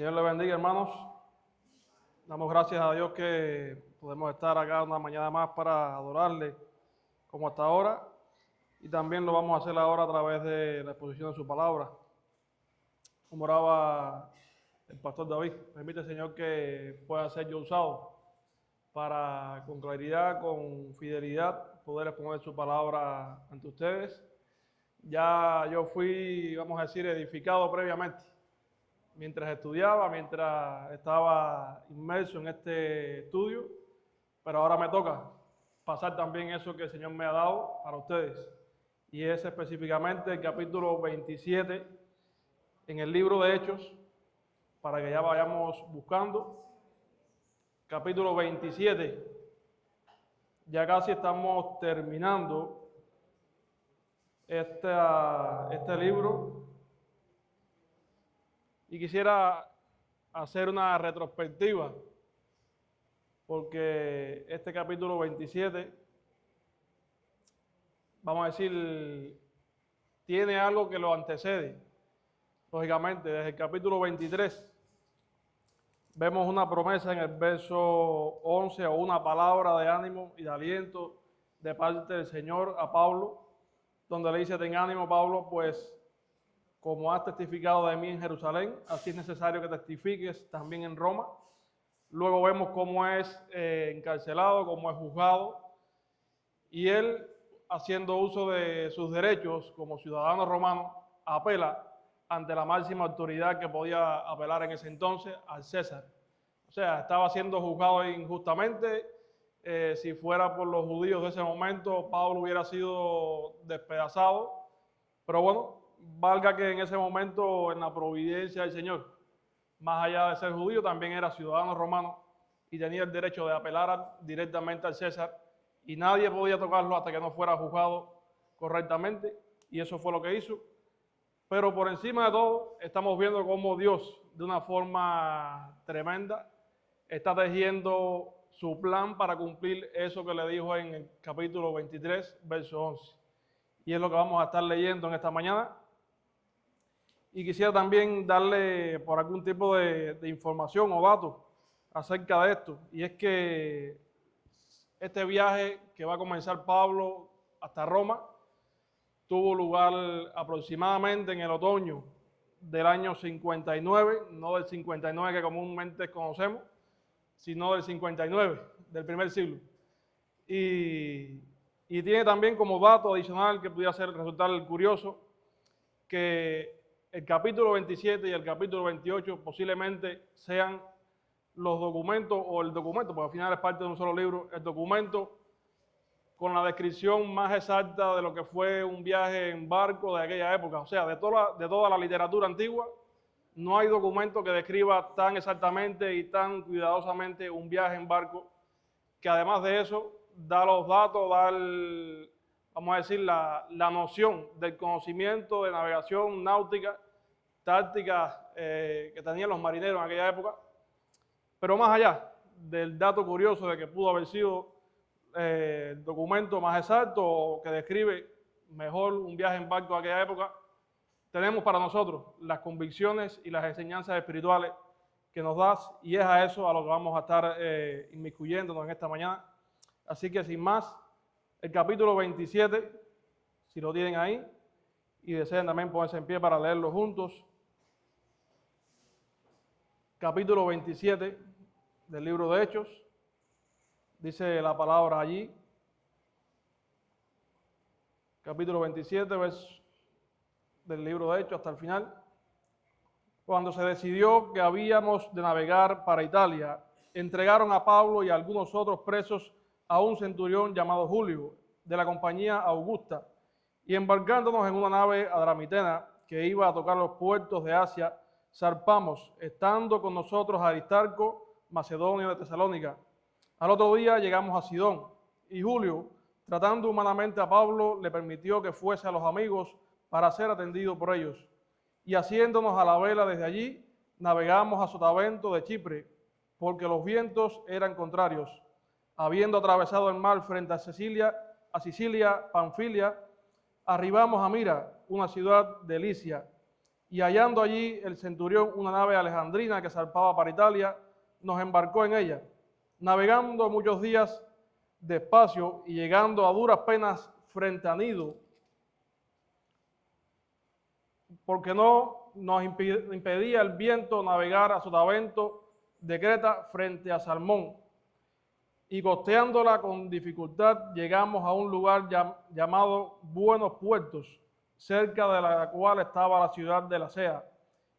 Señor le bendiga, hermanos. Damos gracias a Dios que podemos estar acá una mañana más para adorarle como hasta ahora. Y también lo vamos a hacer ahora a través de la exposición de su palabra. Como oraba el pastor David, permite, Señor, que pueda ser yo usado para con claridad, con fidelidad, poder exponer su palabra ante ustedes. Ya yo fui, vamos a decir, edificado previamente, mientras estudiaba, mientras estaba inmerso en este estudio, pero ahora me toca pasar también eso que el Señor me ha dado para ustedes, y es específicamente el capítulo 27 en el libro de Hechos, para que ya vayamos buscando. Capítulo 27, ya casi estamos terminando este libro, y quisiera hacer una retrospectiva, porque este capítulo 27, vamos a decir, tiene algo que lo antecede. Lógicamente, desde el capítulo 23, vemos una promesa en el verso 11, o una palabra de ánimo y de aliento de parte del Señor a Pablo, donde le dice: ten ánimo, Pablo, pues como has testificado de mí en Jerusalén, así es necesario que testifiques también en Roma. Luego vemos cómo es encarcelado, cómo es juzgado, y él, haciendo uso de sus derechos como ciudadano romano, apela ante la máxima autoridad que podía apelar en ese entonces, al César. O sea, estaba siendo juzgado injustamente. Si fuera por los judíos de ese momento, Pablo hubiera sido despedazado, pero bueno, valga que en ese momento, en la providencia del Señor, más allá de ser judío, también era ciudadano romano y tenía el derecho de apelar directamente al César, y nadie podía tocarlo hasta que no fuera juzgado correctamente, y eso fue lo que hizo. Pero por encima de todo, estamos viendo cómo Dios, de una forma tremenda, está tejiendo su plan para cumplir eso que le dijo en el capítulo 23, verso 11. Y es lo que vamos a estar leyendo en esta mañana. Y quisiera también darle por algún tipo de información o datos acerca de esto. Y es que este viaje que va a comenzar Pablo hasta Roma tuvo lugar aproximadamente en el otoño del año 59, no del 59 que comúnmente conocemos, sino del 59, del primer siglo. Y tiene también como dato adicional que pudiera resultar curioso, que el capítulo 27 y el capítulo 28 posiblemente sean los documentos, o el documento, porque al final es parte de un solo libro, el documento con la descripción más exacta de lo que fue un viaje en barco de aquella época. O sea, de toda la literatura antigua, no hay documento que describa tan exactamente y tan cuidadosamente un viaje en barco, que además de eso da los datos, vamos a decir, la noción del conocimiento de navegación náutica, táctica que tenían los marineros en aquella época. Pero más allá del dato curioso de que pudo haber sido el documento más exacto o que describe mejor un viaje en barco de aquella época, tenemos para nosotros las convicciones y las enseñanzas espirituales que nos das, y es a eso a lo que vamos a estar inmiscuyéndonos en esta mañana. Así que sin más, el capítulo 27, si lo tienen ahí y desean también ponerse en pie para leerlo juntos. Capítulo 27 del libro de Hechos, dice la palabra allí, capítulo 27, del libro de Hechos hasta el final. Cuando se decidió que habíamos de navegar para Italia, entregaron a Pablo y a algunos otros presos a un centurión llamado Julio, de la compañía Augusta, y embarcándonos en una nave adramitena que iba a tocar los puertos de Asia, zarpamos, estando con nosotros Aristarco, macedonio de Tesalónica. Al otro día llegamos a Sidón, y Julio, tratando humanamente a Pablo, le permitió que fuese a los amigos para ser atendido por ellos. Y haciéndonos a la vela desde allí, navegamos a Sotavento de Chipre, porque los vientos eran contrarios. Habiendo atravesado el mar frente a Sicilia, Panfilia, arribamos a Mira, una ciudad de Licia, Y hallando allí el centurión una nave alejandrina que zarpaba para Italia, nos embarcó en ella, navegando muchos días despacio y llegando a duras penas frente a Nido, porque no nos impedía el viento navegar a sotavento de Creta frente a Salmón. Y costeándola con dificultad llegamos a un lugar llamado Buenos Puertos, cerca de la cual estaba la ciudad de Lasea.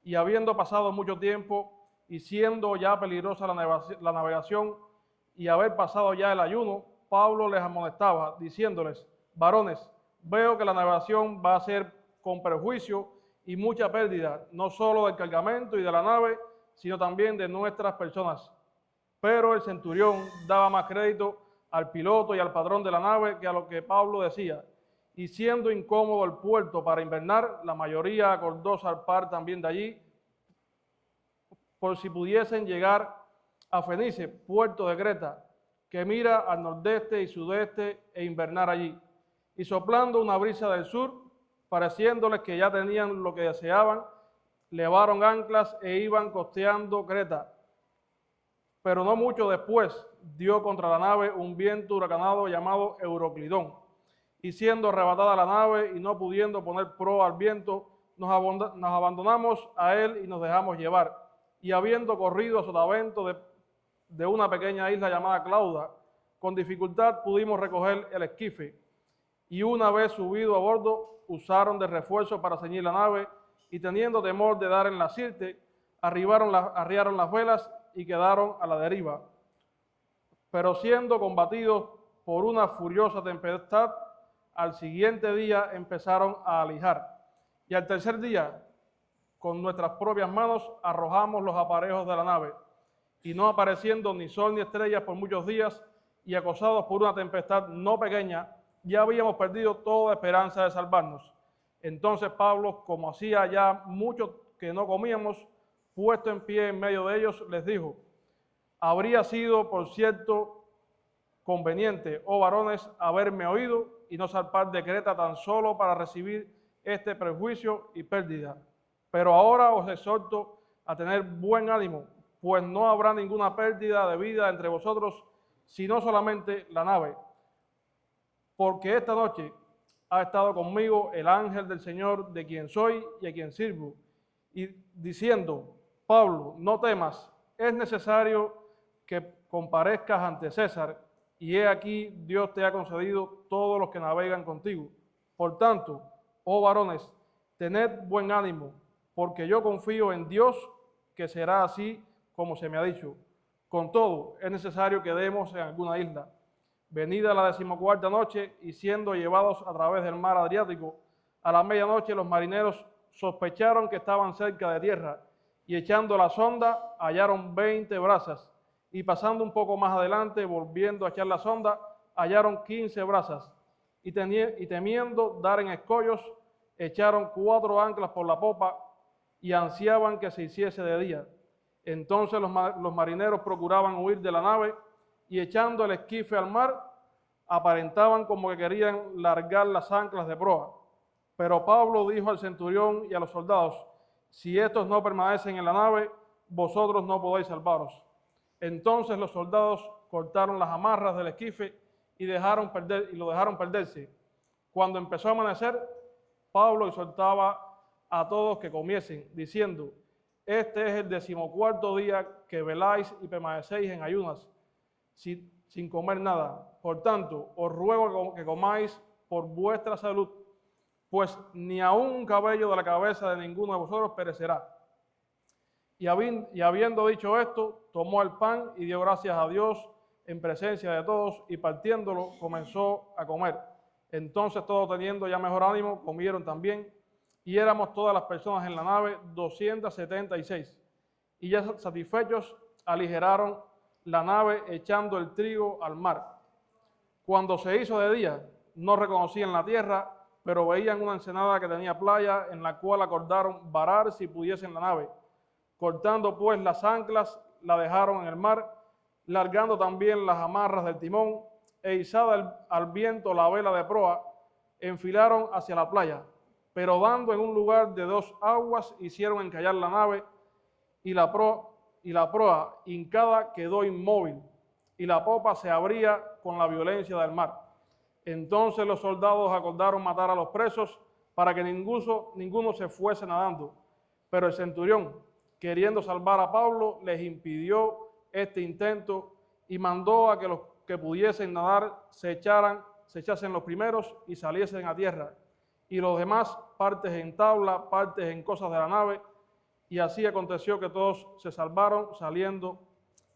Y habiendo pasado mucho tiempo y siendo ya peligrosa la navegación y haber pasado ya el ayuno, Pablo les amonestaba, diciéndoles: varones, veo que la navegación va a ser con perjuicio y mucha pérdida, no solo del cargamento y de la nave, sino también de nuestras personas. Pero el centurión daba más crédito al piloto y al patrón de la nave que a lo que Pablo decía. Y siendo incómodo el puerto para invernar, la mayoría acordó zarpar también de allí, por si pudiesen llegar a Fenice, puerto de Creta, que mira al nordeste y sudeste, e invernar allí. Y soplando una brisa del sur, pareciéndoles que ya tenían lo que deseaban, levaron anclas e iban costeando Creta. Pero no mucho después dio contra la nave un viento huracanado llamado Euroclidón, y siendo arrebatada la nave y no pudiendo poner proa al viento, nos abandonamos a él y nos dejamos llevar. Y habiendo corrido a sotavento de una pequeña isla llamada Clauda, con dificultad pudimos recoger el esquife. Y una vez subido a bordo, usaron de refuerzo para ceñir la nave, y teniendo temor de dar en la sirte, arriaron las velas y quedaron a la deriva. Pero siendo combatidos por una furiosa tempestad, al siguiente día empezaron a alijar. Y al tercer día, con nuestras propias manos, arrojamos los aparejos de la nave. Y no apareciendo ni sol ni estrellas por muchos días, y acosados por una tempestad no pequeña, ya habíamos perdido toda esperanza de salvarnos. Entonces Pablo, como hacía ya mucho que no comíamos, puesto en pie en medio de ellos, les dijo: habría sido, por cierto, conveniente, oh varones, haberme oído y no zarpar de Creta tan solo para recibir este perjuicio y pérdida. Pero ahora os exhorto a tener buen ánimo, pues no habrá ninguna pérdida de vida entre vosotros, sino solamente la nave. Porque esta noche ha estado conmigo el ángel del Señor, de quien soy y a quien sirvo, y diciendo: Pablo, no temas, es necesario que comparezcas ante César, y he aquí Dios te ha concedido todos los que navegan contigo. Por tanto, oh varones, tened buen ánimo, porque yo confío en Dios que será así como se me ha dicho. Con todo, es necesario que demos en alguna isla. Venida la 14ª noche, y siendo llevados a través del mar Adriático, a la medianoche los marineros sospecharon que estaban cerca de tierra, y echando la sonda hallaron 20 brazas, y pasando un poco más adelante, volviendo a echar la sonda, hallaron 15 brazas, y temiendo dar en escollos, echaron 4 anclas por la popa, y ansiaban que se hiciese de día. Entonces los marineros procuraban huir de la nave, y echando el esquife al mar, aparentaban como que querían largar las anclas de proa. Pero Pablo dijo al centurión y a los soldados: si estos no permanecen en la nave, vosotros no podéis salvaros. Entonces los soldados cortaron las amarras del esquife y lo dejaron perderse. Cuando empezó a amanecer, Pablo exhortaba a todos que comiesen, diciendo: este es el 14º día que veláis y permanecéis en ayunas, sin comer nada. Por tanto, os ruego que comáis por vuestra salud, pues ni aun un cabello de la cabeza de ninguno de vosotros perecerá. Y habiendo dicho esto, tomó el pan y dio gracias a Dios en presencia de todos, y partiéndolo comenzó a comer. Entonces todos, teniendo ya mejor ánimo, comieron también, y éramos todas las personas en la nave 276. Y ya satisfechos aligeraron la nave, echando el trigo al mar. Cuando se hizo de día, no reconocían la tierra, pero veían una ensenada que tenía playa, en la cual acordaron varar si pudiesen la nave. Cortando pues las anclas, la dejaron en el mar, largando también las amarras del timón, e izada al viento la vela de proa, enfilaron hacia la playa. pero dando en un lugar de 2 aguas, hicieron encallar la nave, y la proa hincada quedó inmóvil, y la popa se abría con la violencia del mar. Entonces los soldados acordaron matar a los presos para que ninguno se fuese nadando. Pero el centurión, queriendo salvar a Pablo, les impidió este intento y mandó a que los que pudiesen nadar se echasen los primeros y saliesen a tierra, y los demás partes en tabla, partes en cosas de la nave, y así aconteció que todos se salvaron saliendo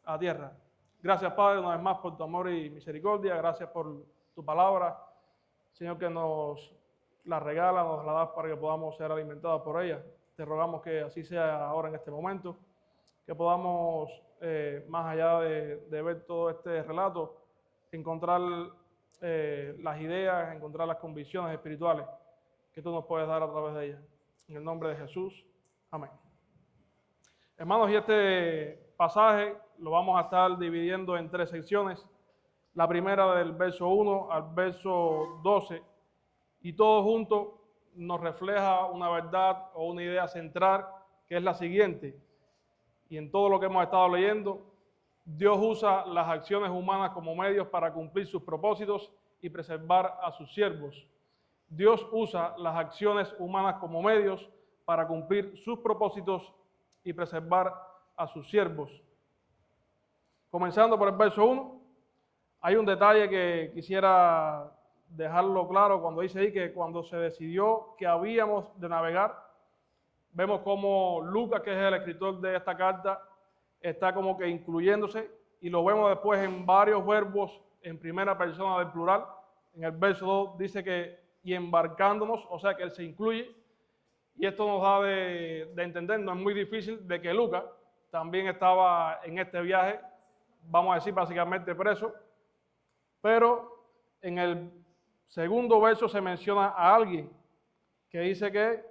a tierra. Gracias, Padre, una vez más por tu amor y misericordia. Gracias por tu palabra, Señor, que nos la regala, nos la das para que podamos ser alimentados por ella. Te rogamos que así sea ahora en este momento, que podamos, más allá de ver todo este relato, encontrar las ideas, encontrar las convicciones espirituales que tú nos puedes dar a través de ellas. En el nombre de Jesús. Amén. Hermanos, y este pasaje lo vamos a estar dividiendo en 3 secciones. La primera del verso 1 al verso 12, y todo junto nos refleja una verdad o una idea central, que es la siguiente. Y en todo lo que hemos estado leyendo, Dios usa las acciones humanas como medios para cumplir sus propósitos y preservar a sus siervos. Dios usa las acciones humanas como medios para cumplir sus propósitos y preservar a sus siervos. Comenzando por el verso 1, hay un detalle que quisiera dejarlo claro cuando dice ahí que cuando se decidió que habíamos de navegar, vemos como Lucas, que es el escritor de esta carta, está como que incluyéndose, y lo vemos después en varios verbos en primera persona del plural. En el verso 2 dice que y embarcándonos, o sea que él se incluye, y esto nos da de entender, no es muy difícil, de que Lucas también estaba en este viaje, vamos a decir básicamente preso, pero en el segundo verso se menciona a alguien que dice que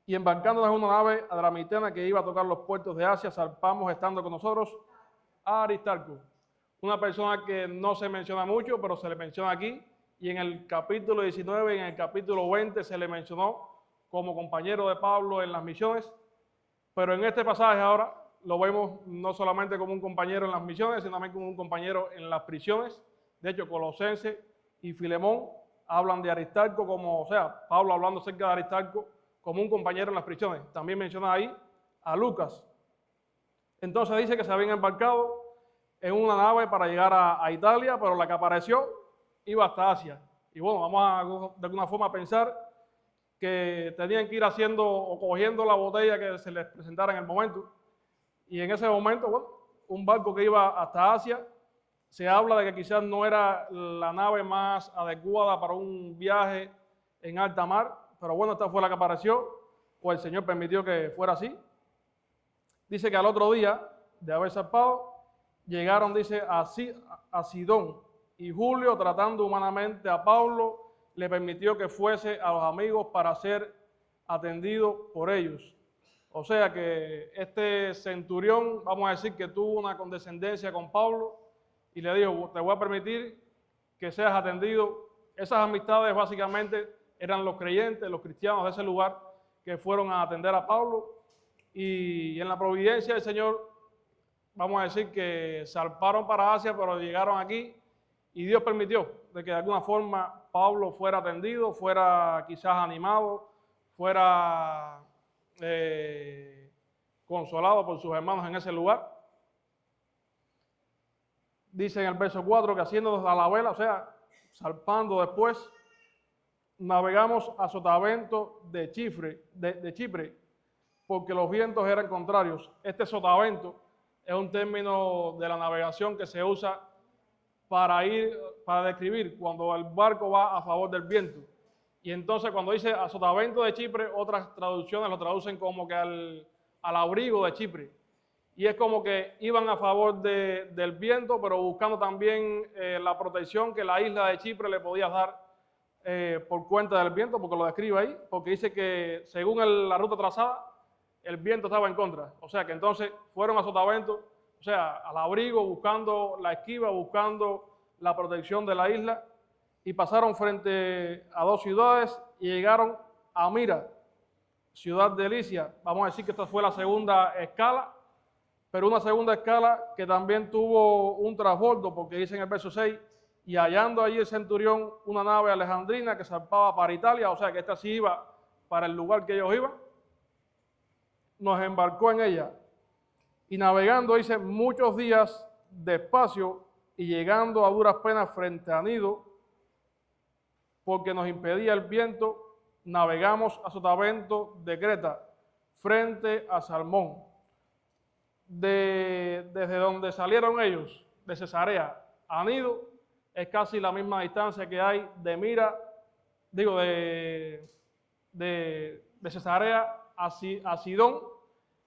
y embarcándonos en una nave adramitena que iba a tocar los puertos de Asia, zarpamos estando con nosotros a Aristarco, una persona que no se menciona mucho, pero se le menciona aquí, y en el capítulo 19 y en el capítulo 20 se le mencionó como compañero de Pablo en las misiones, pero en este pasaje ahora lo vemos no solamente como un compañero en las misiones, sino también como un compañero en las prisiones. De hecho, Colosenses y Filemón hablan de Aristarco como, o sea, Pablo hablando acerca de Aristarco como un compañero en las prisiones. También menciona ahí a Lucas. Entonces dice que se habían embarcado en una nave para llegar a Italia, pero la que apareció iba hasta Asia. Y bueno, vamos a de alguna forma pensar que tenían que ir haciendo o cogiendo la botella que se les presentara en el momento. Y en ese momento, bueno, un barco que iba hasta Asia, se habla de que quizás no era la nave más adecuada para un viaje en alta mar, pero bueno, esta fue la que apareció, o el Señor permitió que fuera así. Dice que al otro día de haber zarpado, llegaron, dice, a Sidón, y Julio, tratando humanamente a Pablo, le permitió que fuese a los amigos para ser atendido por ellos. O sea que este centurión, vamos a decir que tuvo una condescendencia con Pablo y le dijo, te voy a permitir que seas atendido. Esas amistades básicamente eran los creyentes, los cristianos de ese lugar que fueron a atender a Pablo, y en la providencia del Señor, vamos a decir que zarparon para Asia, pero llegaron aquí y Dios permitió de que de alguna forma Pablo fuera atendido, fuera quizás animado, fuera consolado por sus hermanos en ese lugar. Dice en el verso 4 que haciéndonos a la vela, o sea, zarpando después, navegamos a sotavento de Chipre, porque los vientos eran contrarios. Este sotavento es un término de la navegación que se usa para describir cuando el barco va a favor del viento. Y entonces cuando dice a sotavento de Chipre, otras traducciones lo traducen como que al abrigo de Chipre. Y es como que iban a favor del viento, pero buscando también la protección que la isla de Chipre le podía dar por cuenta del viento, porque lo describe ahí, porque dice que según la ruta trazada, el viento estaba en contra. O sea que entonces fueron a sotavento, o sea, al abrigo, buscando la esquiva, buscando la protección de la isla. y pasaron frente a 2 ciudades y llegaron a Mira, ciudad de Licia. Vamos a decir que esta fue la segunda escala, pero una segunda escala que también tuvo un trasbordo, porque dice en el verso 6, y hallando allí el centurión una nave alejandrina que zarpaba para Italia, o sea que esta sí iba para el lugar que ellos iban, nos embarcó en ella. Y navegando, dice, muchos días despacio y llegando a duras penas frente a Nido, porque nos impedía el viento, navegamos a Sotavento de Creta, frente a Salmón. Desde donde salieron ellos, de Cesarea a Nido, es casi la misma distancia que hay de Mira, digo, de Cesarea a Sidón,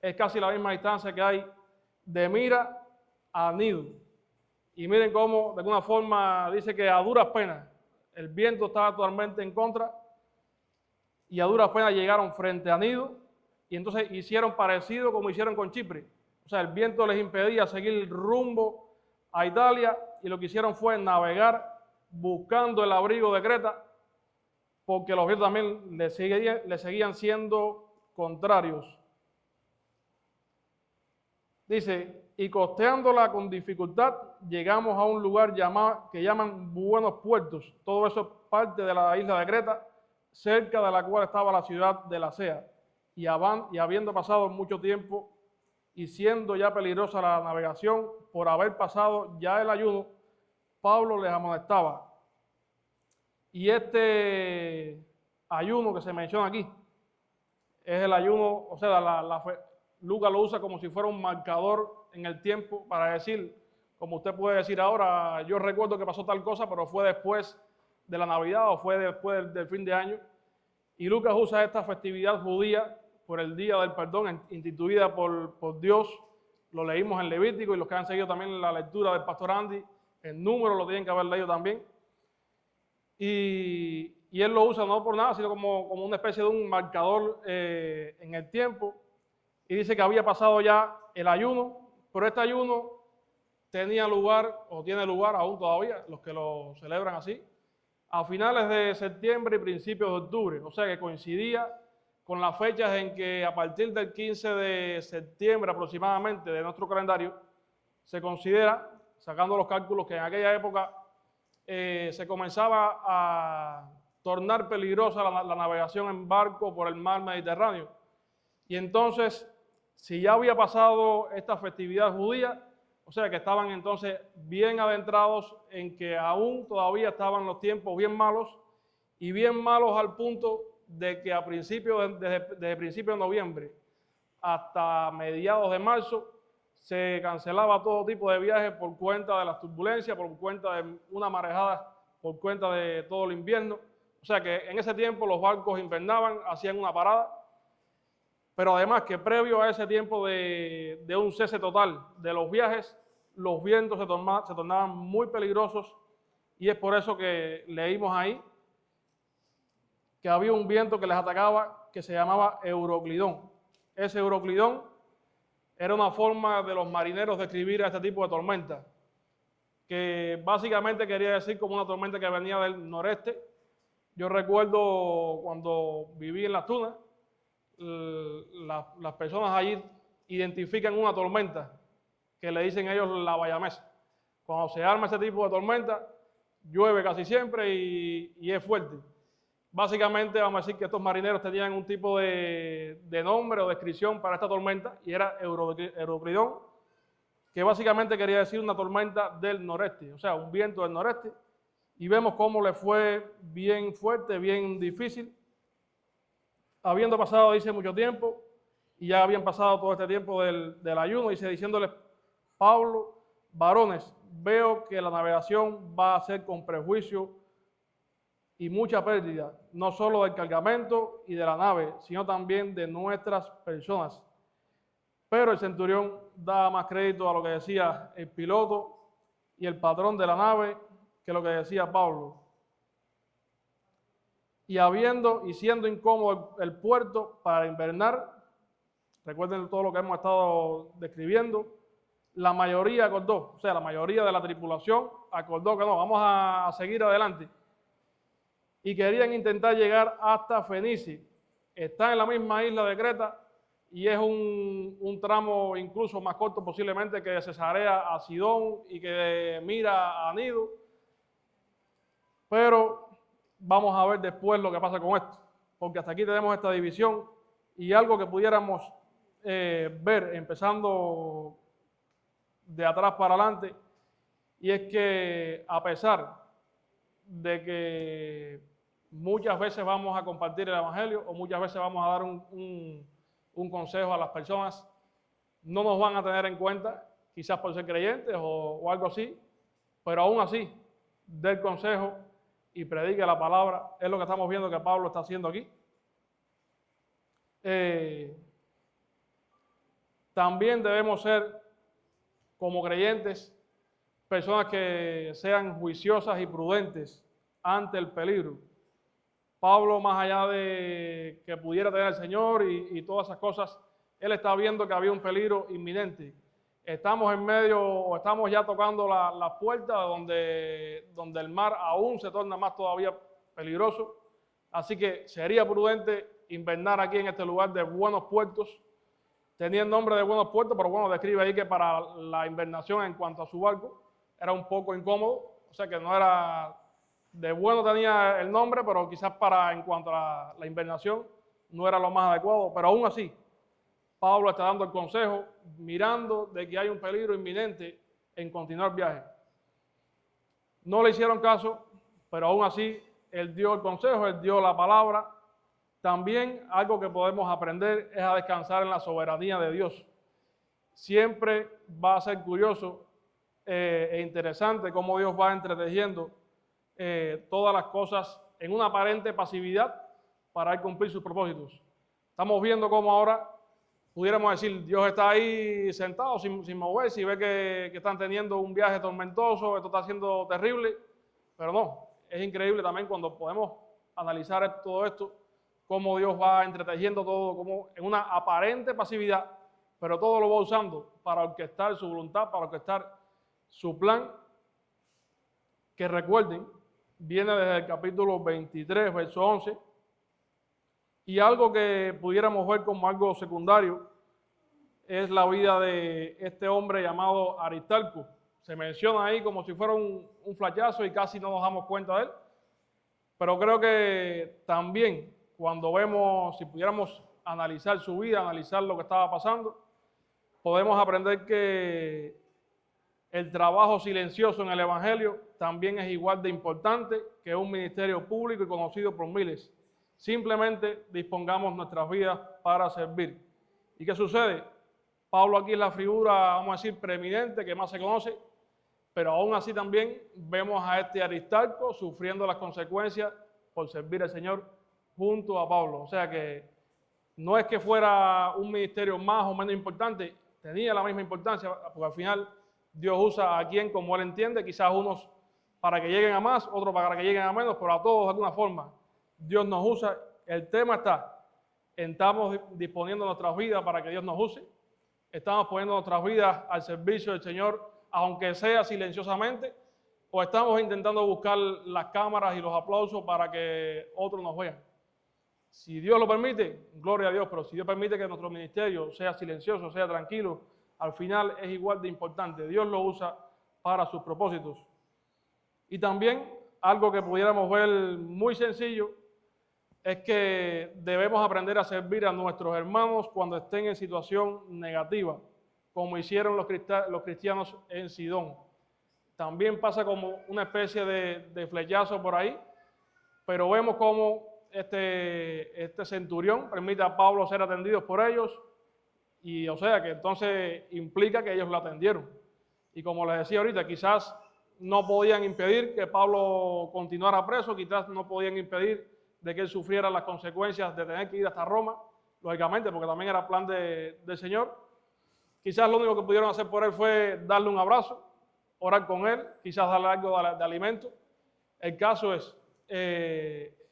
es casi la misma distancia que hay de Mira a Nido. Y miren cómo, de alguna forma, dice que a duras penas, el viento estaba totalmente en contra, y a duras penas llegaron frente a Nido, y entonces hicieron parecido como hicieron con Chipre. O sea, el viento les impedía seguir rumbo a Italia, y lo que hicieron fue navegar buscando el abrigo de Creta, porque los vientos también le seguían siendo contrarios. Dice, y costeándola con dificultad, llegamos a un lugar que llaman Buenos Puertos. Todo eso es parte de la isla de Creta, cerca de la cual estaba la ciudad de Lasea. Y habiendo pasado mucho tiempo y siendo ya peligrosa la navegación por haber pasado ya el ayuno, Pablo les amonestaba. Y este ayuno que se menciona aquí es el ayuno, o sea, Lucas lo usa como si fuera un marcador en el tiempo para decir, como usted puede decir ahora, yo recuerdo que pasó tal cosa, pero fue después de la Navidad o fue después del fin de año. Y Lucas usa esta festividad judía por el Día del Perdón, instituida por Dios. Lo leímos en Levítico, y los que han seguido también la lectura del pastor Andy, en Número lo tienen que haber leído también. Y él lo usa no por nada, sino como una especie de un marcador en el tiempo. Y dice que había pasado ya el ayuno, pero este ayuno tenía lugar, o tiene lugar aún todavía, los que lo celebran así, a finales de septiembre y principios de octubre. O sea que coincidía con las fechas en que a partir del 15 de septiembre aproximadamente de nuestro calendario, se considera, sacando los cálculos, que en aquella época se comenzaba a tornar peligrosa la navegación en barco por el mar Mediterráneo. Y entonces, si ya había pasado esta festividad judía, o sea que estaban entonces bien adentrados en que aún todavía estaban los tiempos bien malos, y bien malos al punto de que desde principios de noviembre hasta mediados de marzo se cancelaba todo tipo de viajes por cuenta de las turbulencias, por cuenta de una marejada, por cuenta de todo el invierno. O sea que en ese tiempo los barcos invernaban, hacían una parada, pero además que previo a ese tiempo de un cese total de los viajes, los vientos se tornaban muy peligrosos, y es por eso que leímos ahí que había un viento que les atacaba que se llamaba Euroclidón. Ese Euroclidón era una forma de los marineros de describir a este tipo de tormenta, que básicamente quería decir como una tormenta que venía del noreste. Yo recuerdo cuando viví en Las Tunas, las personas allí identifican una tormenta que le dicen ellos la bayamesa. Cuando se arma ese tipo de tormenta, llueve casi siempre y es fuerte. Básicamente vamos a decir que estos marineros tenían un tipo de nombre o descripción para esta tormenta, y era Euroclidón, que básicamente quería decir una tormenta del noreste, o sea, un viento del noreste. Y vemos cómo le fue bien fuerte, bien difícil, habiendo pasado, dice, mucho tiempo, y ya habían pasado todo este tiempo del ayuno, dice, diciéndoles, Pablo, varones, veo que la navegación va a ser con prejuicio y mucha pérdida, no solo del cargamento y de la nave, sino también de nuestras personas. Pero el centurión daba más crédito a lo que decía el piloto y el patrón de la nave que lo que decía Pablo. Y siendo incómodo el puerto para invernar, recuerden todo lo que hemos estado describiendo, la mayoría acordó, o sea, la mayoría de la tripulación acordó que no, vamos a seguir adelante. y querían intentar llegar hasta Fenicia. Está en la misma isla de Creta y es un tramo incluso más corto posiblemente que de Cesarea a Sidón y que de Mira a Nido. Pero vamos a ver después lo que pasa con esto, porque hasta aquí tenemos esta división y algo que pudiéramos ver empezando de atrás para adelante, y es que a pesar de que muchas veces vamos a compartir el Evangelio o muchas veces vamos a dar un consejo a las personas, no nos van a tener en cuenta, quizás por ser creyentes o algo así, pero aún así, del consejo y predique la palabra, es lo que estamos viendo que Pablo está haciendo aquí. También debemos ser, como creyentes, personas que sean juiciosas y prudentes ante el peligro. Pablo, más allá de que pudiera tener el Señor y todas esas cosas, él está viendo que había un peligro inminente. Estamos en medio, o estamos ya tocando la puerta donde el mar aún se torna más todavía peligroso. Así que sería prudente invernar aquí en este lugar de buenos puertos. Tenía el nombre de buenos puertos, pero bueno, describe ahí que para la invernación en cuanto a su barco era un poco incómodo, o sea que no era de bueno, tenía el nombre, pero quizás en cuanto a la invernación no era lo más adecuado, pero aún así Pablo está dando el consejo mirando de que hay un peligro inminente en continuar el viaje. No le hicieron caso, pero aún así él dio el consejo, él dio la palabra. También algo que podemos aprender es a descansar en la soberanía de Dios. Siempre va a ser curioso e interesante cómo Dios va entretejiendo todas las cosas en una aparente pasividad para cumplir sus propósitos. Estamos viendo cómo ahora pudiéramos decir, Dios está ahí sentado sin moverse y ve que están teniendo un viaje tormentoso, esto está siendo terrible, pero no, es increíble también cuando podemos analizar todo esto, cómo Dios va entretejiendo todo, como en una aparente pasividad, pero todo lo va usando para orquestar su voluntad, para orquestar su plan, que recuerden, viene desde el capítulo 23, verso 11, y algo que pudiéramos ver como algo secundario es la vida de este hombre llamado Aristarco. Se menciona ahí como si fuera un flachazo y casi no nos damos cuenta de él, pero creo que también cuando vemos, si pudiéramos analizar su vida, analizar lo que estaba pasando, podemos aprender que el trabajo silencioso en el Evangelio también es igual de importante que un ministerio público y conocido por miles. Simplemente dispongamos nuestras vidas para servir. ¿Y qué sucede? Pablo aquí es la figura, vamos a decir, preeminente, que más se conoce, pero aún así también vemos a este Aristarco sufriendo las consecuencias por servir al Señor junto a Pablo. O sea que no es que fuera un ministerio más o menos importante, tenía la misma importancia, porque al final Dios usa a quien como Él entiende, quizás unos para que lleguen a más, otros para que lleguen a menos, pero a todos de alguna forma Dios nos usa. El tema está, estamos disponiendo nuestras vidas para que Dios nos use, estamos poniendo nuestras vidas al servicio del Señor, aunque sea silenciosamente, o estamos intentando buscar las cámaras y los aplausos para que otros nos vean. Si Dios lo permite, gloria a Dios, pero si Dios permite que nuestro ministerio sea silencioso, sea tranquilo, al final es igual de importante. Dios lo usa para sus propósitos. Y también algo que pudiéramos ver muy sencillo es que debemos aprender a servir a nuestros hermanos cuando estén en situación negativa, como hicieron los cristianos en Sidón. También pasa como una especie de flechazo por ahí, pero vemos cómo este centurión permite a Pablo ser atendido por ellos, y o sea que entonces implica que ellos lo atendieron. Y como les decía ahorita, quizás no podían impedir que Pablo continuara preso, quizás no podían impedir de que él sufriera las consecuencias de tener que ir hasta Roma, lógicamente, porque también era plan del Señor. Quizás lo único que pudieron hacer por él fue darle un abrazo, orar con él, quizás darle algo de alimento. El caso es,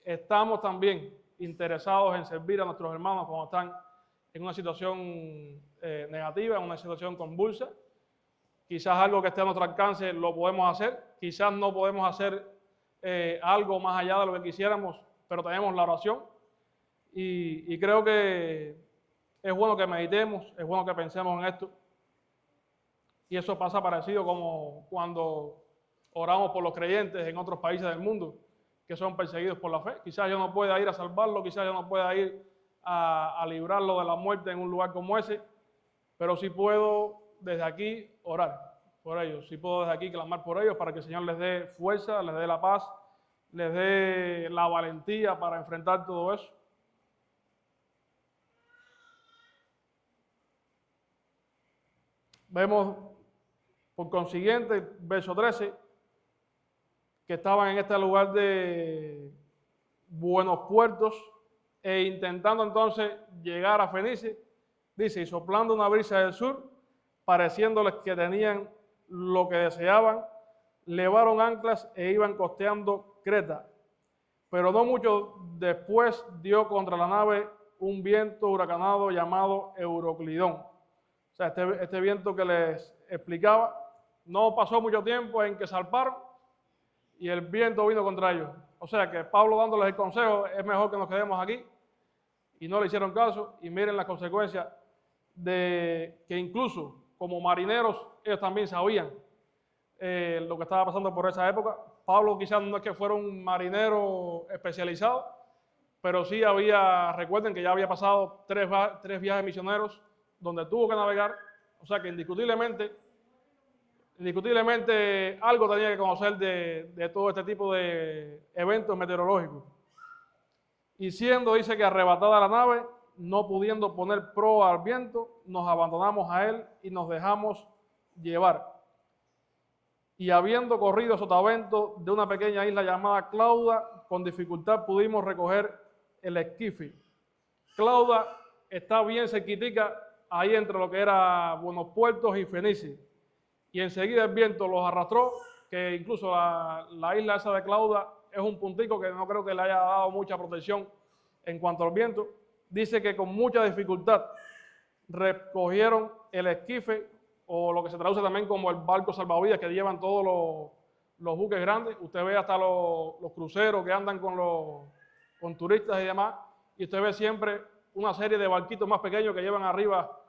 estamos también interesados en servir a nuestros hermanos cuando están en una situación negativa, en una situación convulsa. Quizás algo que esté a nuestro alcance lo podemos hacer, quizás no podemos hacer algo más allá de lo que quisiéramos, pero tenemos la oración. Y creo que es bueno que meditemos, es bueno que pensemos en esto. Y eso pasa parecido como cuando oramos por los creyentes en otros países del mundo que son perseguidos por la fe. Quizás yo no pueda ir a salvarlo, quizás yo no pueda ir a librarlo de la muerte en un lugar como ese, pero sí puedo desde aquí orar por ellos, sí puedo desde aquí clamar por ellos para que el Señor les dé fuerza, les dé la paz, les dé la valentía para enfrentar todo eso. Vemos, por consiguiente, verso 13, que estaban en este lugar de Buenos Puertos e intentando entonces llegar a Fenice, dice, y soplando una brisa del sur, pareciéndoles que tenían lo que deseaban, levaron anclas e iban costeando Creta. Pero no mucho después dio contra la nave un viento huracanado llamado Euroclidón. O sea, este viento que les explicaba, no pasó mucho tiempo en que zarparon y el viento vino contra ellos. O sea que Pablo dándoles el consejo, es mejor que nos quedemos aquí, y no le hicieron caso, y miren las consecuencias de que incluso como marineros ellos también sabían lo que estaba pasando por esa época. Pablo quizás no es que fuera un marinero especializado, pero sí recuerden que ya había pasado tres viajes misioneros donde tuvo que navegar, o sea que indiscutiblemente algo tenía que conocer de todo este tipo de eventos meteorológicos. Y dice que arrebatada la nave, no pudiendo poner proa al viento, nos abandonamos a él y nos dejamos llevar. Y habiendo corrido sotavento de una pequeña isla llamada Clauda, con dificultad pudimos recoger el esquife. Clauda está bien cerquitica, ahí entre lo que era Buenos Puertos y Fenice. Y enseguida el viento los arrastró, que incluso la isla esa de Clauda es un puntico que no creo que le haya dado mucha protección en cuanto al viento. Dice que con mucha dificultad recogieron el esquife, o lo que se traduce también como el barco salvavidas que llevan todos los buques grandes. Usted ve hasta los cruceros que andan con turistas y demás, y usted ve siempre una serie de barquitos más pequeños que llevan arriba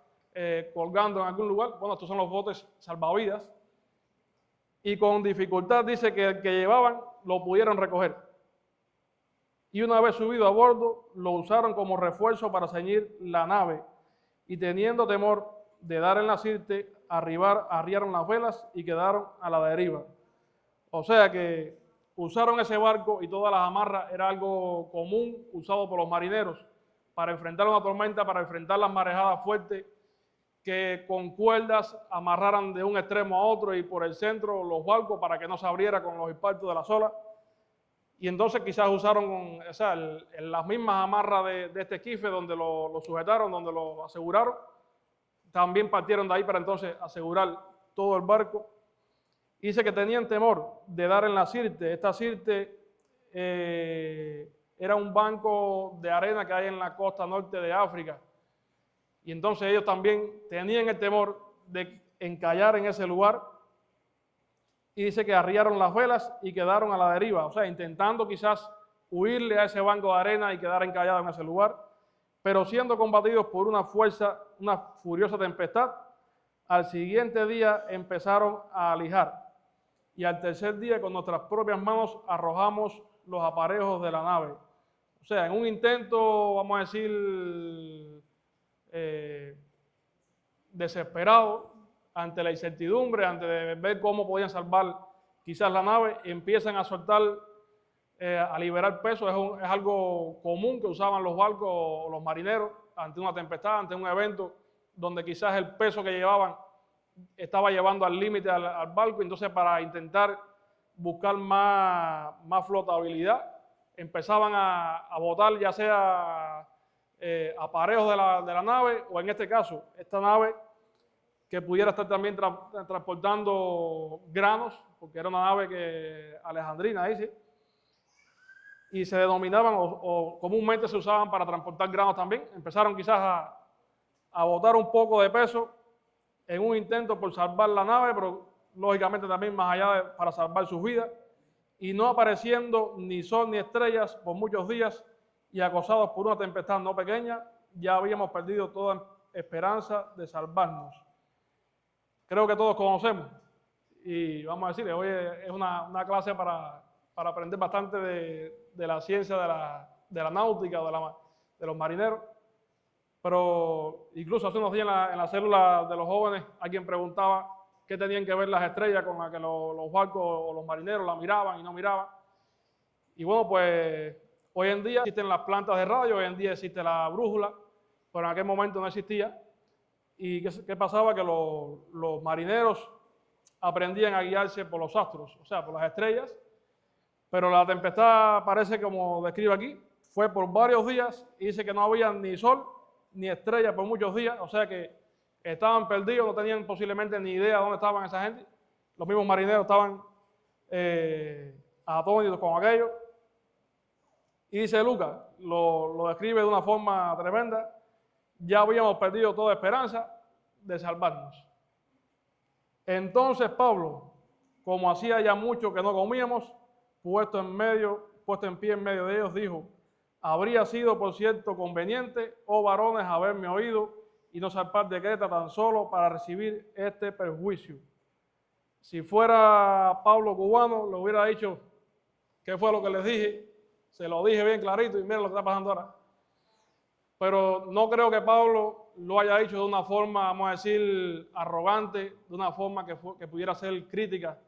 colgando en algún lugar. Bueno, estos son los botes salvavidas. Y con dificultad dice que el que llevaban lo pudieron recoger. Y una vez subido a bordo, lo usaron como refuerzo para ceñir la nave. Y teniendo temor de dar en la sirte, arriaron las velas y quedaron a la deriva. O sea que usaron ese barco y todas las amarras era algo común usado por los marineros para enfrentar una tormenta, para enfrentar las marejadas fuertes, que con cuerdas amarraran de un extremo a otro y por el centro los barcos para que no se abriera con los impactos de las olas. Y entonces quizás usaron las mismas amarras de este esquife donde lo sujetaron, donde lo aseguraron. También partieron de ahí para entonces asegurar todo el barco. Dice que tenían temor de dar en la sirte. Esta sirte era un banco de arena que hay en la costa norte de África. Y entonces ellos también tenían el temor de encallar en ese lugar. Y dice que arriaron las velas y quedaron a la deriva. O sea, intentando quizás huirle a ese banco de arena y quedar encallados en ese lugar, pero siendo combatidos por una furiosa tempestad. Al siguiente día empezaron a alijar. Y al tercer día con nuestras propias manos arrojamos los aparejos de la nave. O sea, en un intento, vamos a decir, desesperado, ante la incertidumbre, ante de ver cómo podían salvar quizás la nave, empiezan a soltar, a liberar peso. Es algo común que usaban los barcos o los marineros ante una tempestad, ante un evento donde quizás el peso que llevaban estaba llevando al límite al barco. Entonces, para intentar buscar más flotabilidad, empezaban a botar ya sea aparejos de la nave, o en este caso, esta nave que pudiera estar también transportando granos, porque era una nave alejandrina, dice, y se denominaban o comúnmente se usaban para transportar granos también. Empezaron quizás a botar un poco de peso en un intento por salvar la nave, pero lógicamente también más allá para salvar sus vidas. y no apareciendo ni sol ni estrellas por muchos días, y acosados por una tempestad no pequeña, ya habíamos perdido toda esperanza de salvarnos. Creo que todos conocemos, y vamos a decir, hoy es una clase para aprender bastante de la ciencia de la náutica, de los marineros. Pero incluso hace unos días en la célula de los jóvenes, alguien preguntaba qué tenían que ver las estrellas con las que los barcos o los marineros la miraban y no miraban. Y bueno, pues hoy en día existen las plantas de radio, hoy en día existe la brújula, pero en aquel momento no existía. ¿Y qué pasaba? Que los marineros aprendían a guiarse por los astros, o sea, por las estrellas, pero la tempestad parece como describe aquí, fue por varios días y dice que no había ni sol ni estrella por muchos días, o sea que estaban perdidos, no tenían posiblemente ni idea de dónde estaban esa gente. Los mismos marineros estaban atónitos con aquello. Y dice Lucas, lo describe de una forma tremenda, ya habíamos perdido toda esperanza de salvarnos. Entonces Pablo, como hacía ya mucho que no comíamos, puesto en pie en medio de ellos, dijo: habría sido, por cierto, conveniente, oh varones, haberme oído y no zarpar de Creta tan solo para recibir este perjuicio. Si fuera Pablo cubano, le hubiera dicho qué fue lo que les dije, se lo dije bien clarito y miren lo que está pasando ahora. Pero no creo que Pablo lo haya dicho de una forma, vamos a decir, arrogante, de una forma que pudiera ser crítica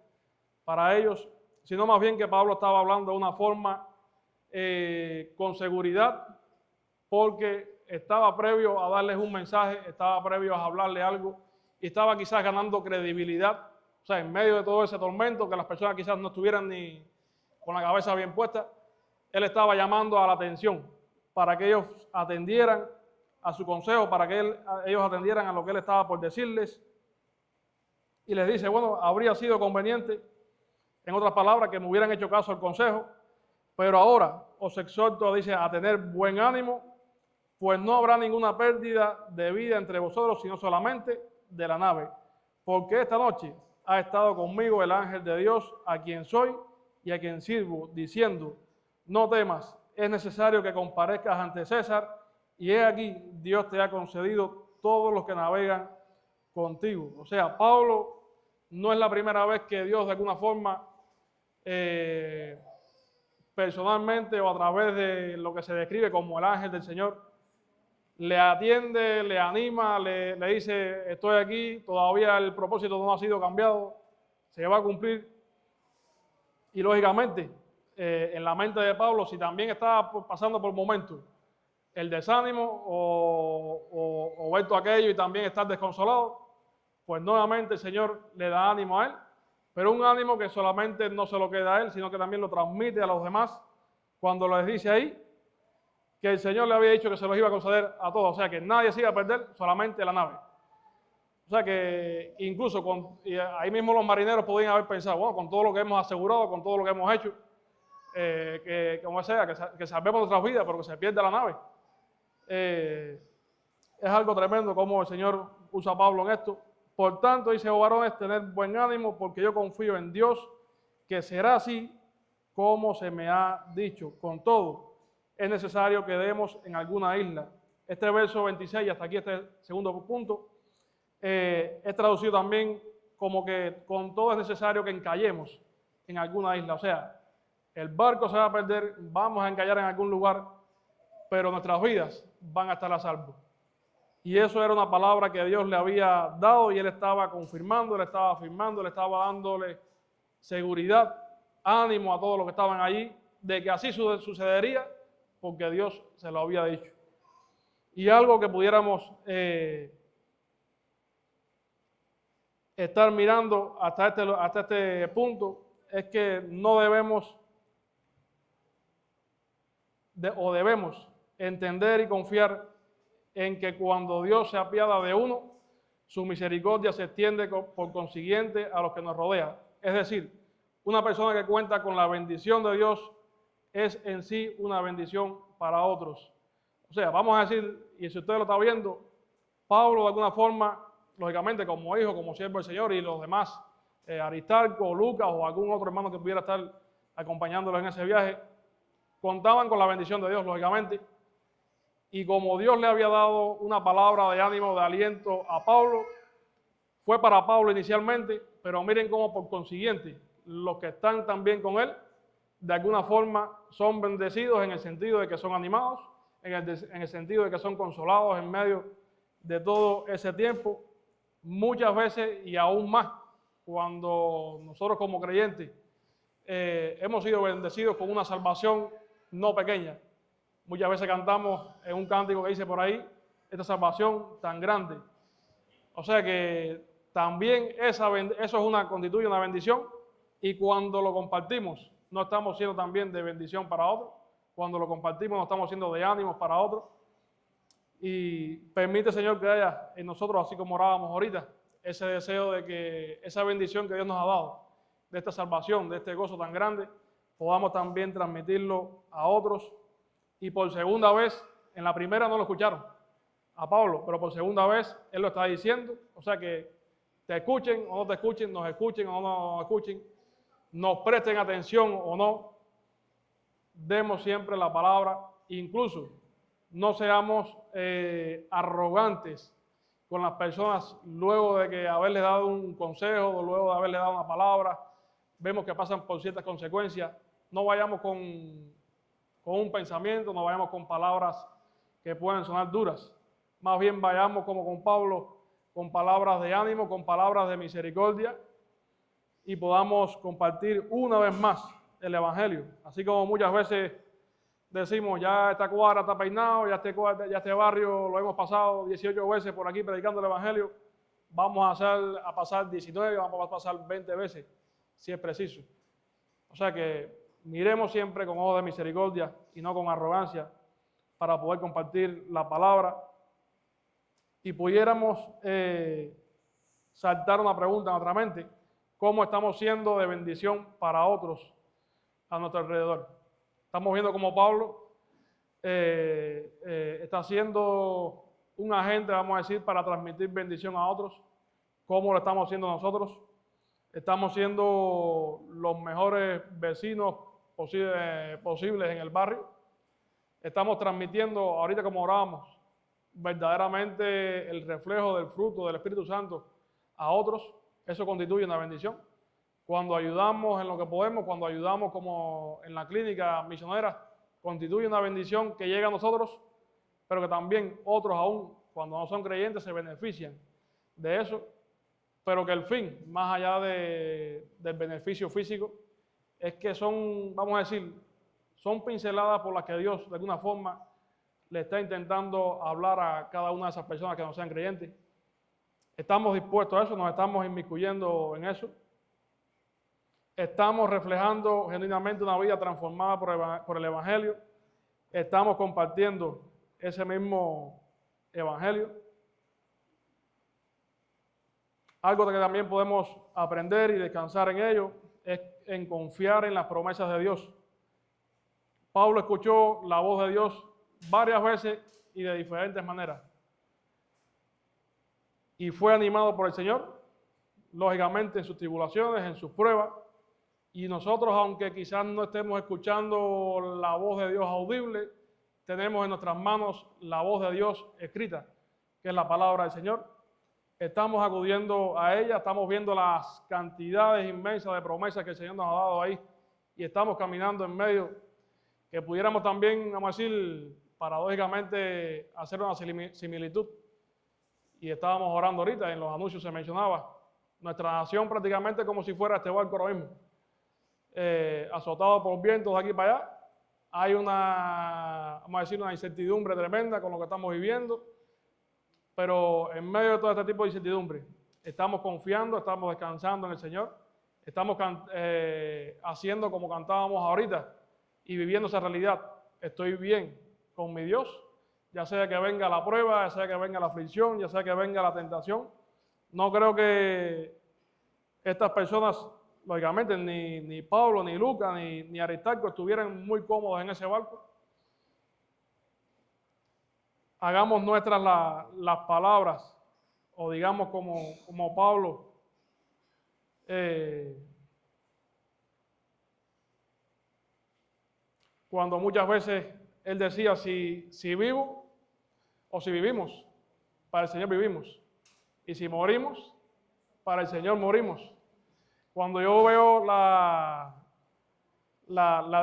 para ellos, sino más bien que Pablo estaba hablando de una forma con seguridad, porque estaba previo a darles un mensaje, estaba previo a hablarle algo y estaba quizás ganando credibilidad. O sea, en medio de todo ese tormento, que las personas quizás no estuvieran ni con la cabeza bien puesta, él estaba llamando a la atención para que ellos atendieran a su consejo, para que ellos atendieran a lo que él estaba por decirles. Y les dice, bueno, habría sido conveniente, en otras palabras, que me hubieran hecho caso al consejo, pero ahora os exhorto, dice, a tener buen ánimo, pues no habrá ninguna pérdida de vida entre vosotros, sino solamente de la nave. Porque esta noche ha estado conmigo el ángel de Dios, a quien soy y a quien sirvo, diciendo, no temas, es necesario que comparezcas ante César, y he aquí, Dios te ha concedido todos los que navegan contigo. O sea, Pablo no es la primera vez que Dios de alguna forma personalmente o a través de lo que se describe como el ángel del Señor, le atiende, le anima, le dice, estoy aquí, todavía el propósito no ha sido cambiado, se va a cumplir. Y lógicamente, en la mente de Pablo, si también estaba pasando por momentos el desánimo o ver todo aquello y también estar desconsolado, pues nuevamente el Señor le da ánimo a él, pero un ánimo que solamente no se lo queda a él, sino que también lo transmite a los demás cuando les dice ahí que el Señor le había dicho que se los iba a conceder a todos, o sea que nadie se iba a perder, solamente la nave. O sea que incluso ahí mismo los marineros podían haber pensado, bueno, con todo lo que hemos asegurado, con todo lo que hemos hecho, que como sea, que salvemos nuestras vidas, pero que se pierda la nave. Es algo tremendo cómo el Señor usa a Pablo en esto. Por tanto, dice, oh varones, tener buen ánimo, porque yo confío en Dios, que será así como se me ha dicho. Con todo, es necesario que demos en alguna isla. Este verso 26, hasta aquí este segundo punto, es traducido también como que con todo es necesario que encallemos en alguna isla. O sea, el barco se va a perder, vamos a encallar en algún lugar, pero nuestras vidas van a estar a salvo. Y eso era una palabra que Dios le había dado y él estaba confirmando, él estaba afirmando, él estaba dándole seguridad, ánimo a todos los que estaban allí, de que así sucedería, porque Dios se lo había dicho. Y algo que pudiéramos estar mirando hasta este punto es que no debemos debemos entender y confiar en que cuando Dios se apiada de uno, su misericordia se extiende por consiguiente a los que nos rodean. Es decir, una persona que cuenta con la bendición de Dios es en sí una bendición para otros. O sea, vamos a decir, y si usted lo está viendo, Pablo de alguna forma, lógicamente como hijo, como siervo del Señor y los demás, Aristarco, Lucas o algún otro hermano que pudiera estar acompañándolos en ese viaje. Contaban con la bendición de Dios, lógicamente. Y como Dios le había dado una palabra de ánimo, de aliento a Pablo, fue para Pablo inicialmente, pero miren cómo por consiguiente los que están también con él, de alguna forma son bendecidos en el sentido de que son animados, en el sentido de que son consolados en medio de todo ese tiempo, muchas veces y aún más cuando nosotros como creyentes hemos sido bendecidos con una salvación no pequeña. Muchas veces cantamos en un cántico que dice por ahí, esta salvación tan grande. O sea que también constituye una bendición, y cuando lo compartimos no estamos siendo también de bendición para otros. Cuando lo compartimos no estamos siendo de ánimos para otros. Y permite, Señor, que haya en nosotros, así como orábamos ahorita, ese deseo de que esa bendición que Dios nos ha dado, de esta salvación, de este gozo tan grande, podamos también transmitirlo a otros. Y por segunda vez, en la primera no lo escucharon a Pablo, pero por segunda vez él lo está diciendo. O sea que te escuchen o no te escuchen, nos escuchen o no nos escuchen, nos presten atención o no, demos siempre la palabra. Incluso no seamos arrogantes con las personas luego de que haberles dado un consejo o luego de haberles dado una palabra, vemos que pasan por ciertas consecuencias. No vayamos con un pensamiento, no vayamos con palabras que pueden sonar duras. Más bien vayamos como con Pablo, con palabras de ánimo, con palabras de misericordia, y podamos compartir una vez más el Evangelio. Así como muchas veces decimos, ya esta cuadra está peinado, ya este barrio lo hemos pasado 18 veces por aquí predicando el Evangelio, vamos a pasar 19, vamos a pasar 20 veces, si es preciso. O sea que miremos siempre con ojos de misericordia y no con arrogancia para poder compartir la palabra. Y pudiéramos saltar una pregunta en nuestra mente: ¿cómo estamos siendo de bendición para otros a nuestro alrededor? Estamos viendo cómo Pablo está siendo un agente, vamos a decir, para transmitir bendición a otros. ¿Cómo lo estamos haciendo nosotros? Estamos siendo los mejores vecinos posibles en el barrio. Estamos transmitiendo, ahorita como orábamos, verdaderamente el reflejo del fruto del Espíritu Santo a otros. Eso constituye una bendición. Cuando ayudamos en lo que podemos, cuando ayudamos como en la clínica misionera, constituye una bendición que llega a nosotros, pero que también otros aún, cuando no son creyentes, se benefician de eso, pero que el fin, más allá del beneficio físico, es que son, vamos a decir, son pinceladas por las que Dios de alguna forma le está intentando hablar a cada una de esas personas que no sean creyentes. ¿Estamos dispuestos a eso? ¿Nos estamos inmiscuyendo en eso? ¿Estamos reflejando genuinamente una vida transformada por el Evangelio? ¿Estamos compartiendo ese mismo Evangelio? Algo que también podemos aprender y descansar en ello es en confiar en las promesas de Dios. Pablo escuchó la voz de Dios varias veces y de diferentes maneras. Y fue animado por el Señor, lógicamente en sus tribulaciones, en sus pruebas. Y nosotros, aunque quizás no estemos escuchando la voz de Dios audible, tenemos en nuestras manos la voz de Dios escrita, que es la palabra del Señor. Estamos acudiendo a ella, estamos viendo las cantidades inmensas de promesas que el Señor nos ha dado ahí, y estamos caminando en medio, que pudiéramos también, vamos a decir, paradójicamente, hacer una similitud. Y estábamos orando ahorita, en los anuncios se mencionaba, nuestra nación prácticamente como si fuera este barco ahora mismo, azotado por vientos de aquí para allá. Hay vamos a decir, una incertidumbre tremenda con lo que estamos viviendo, pero en medio de todo este tipo de incertidumbre, estamos confiando, estamos descansando en el Señor, estamos haciendo como cantábamos ahorita y viviendo esa realidad. Estoy bien con mi Dios, ya sea que venga la prueba, ya sea que venga la aflicción, ya sea que venga la tentación. No creo que estas personas, lógicamente, ni Pablo, ni Lucas, ni Aristarco estuvieran muy cómodos en ese barco. Hagamos nuestras las palabras, o digamos como Pablo, cuando muchas veces él decía, si vivo o si vivimos, para el Señor vivimos, y si morimos, para el Señor morimos. Cuando yo veo la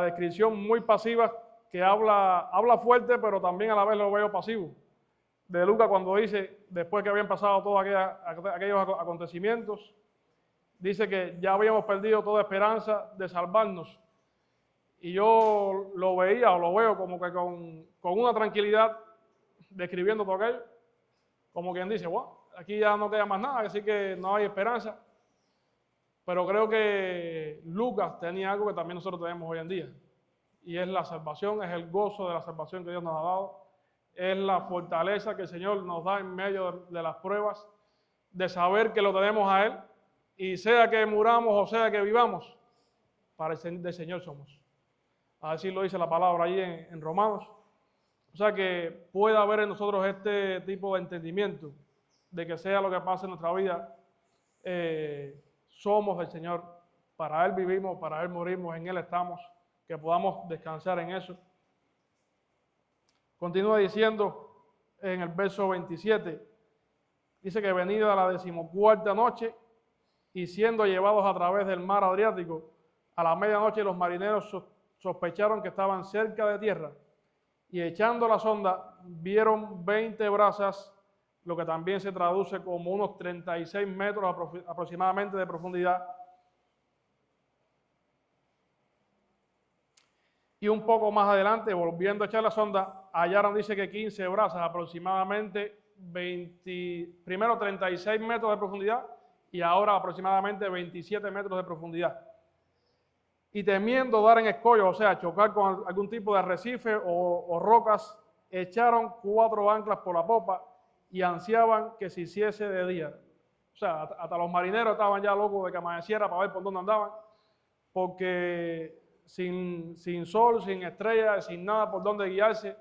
descripción muy pasiva, que habla fuerte, pero también a la vez lo veo pasivo, de Lucas, cuando dice, después que habían pasado todos aquellos acontecimientos, dice que ya habíamos perdido toda esperanza de salvarnos. Y yo lo veía o lo veo como que con una tranquilidad, describiendo todo aquello, como quien dice, wow, aquí ya no queda más nada, así que no hay esperanza. Pero creo que Lucas tenía algo que también nosotros tenemos hoy en día, y es la salvación, es el gozo de la salvación que Dios nos ha dado, es la fortaleza que el Señor nos da en medio de las pruebas, de saber que lo tenemos a Él, y sea que muramos o sea que vivamos, para el del Señor somos. Así lo dice la palabra ahí en Romanos. O sea que pueda haber en nosotros este tipo de entendimiento, de que sea lo que pase en nuestra vida, somos del Señor, para Él vivimos, para Él morimos, en Él estamos, que podamos descansar en eso. Continúa diciendo en el verso 27, dice que venida la 14ª noche y siendo llevados a través del mar Adriático, a la medianoche los marineros sospecharon que estaban cerca de tierra y echando la sonda vieron 20 brazas, lo que también se traduce como unos 36 metros aproximadamente de profundidad. Y un poco más adelante, volviendo a echar la sonda, hallaron, dice que 15 brazas, aproximadamente primero 36 metros de profundidad y ahora aproximadamente 27 metros de profundidad. Y temiendo dar en escollo, o sea, chocar con algún tipo de arrecife o rocas, echaron 4 anclas por la popa y ansiaban que se hiciese de día. O sea, hasta los marineros estaban ya locos de que amaneciera para ver por dónde andaban, porque sin sol, sin estrellas, sin nada por dónde guiarse,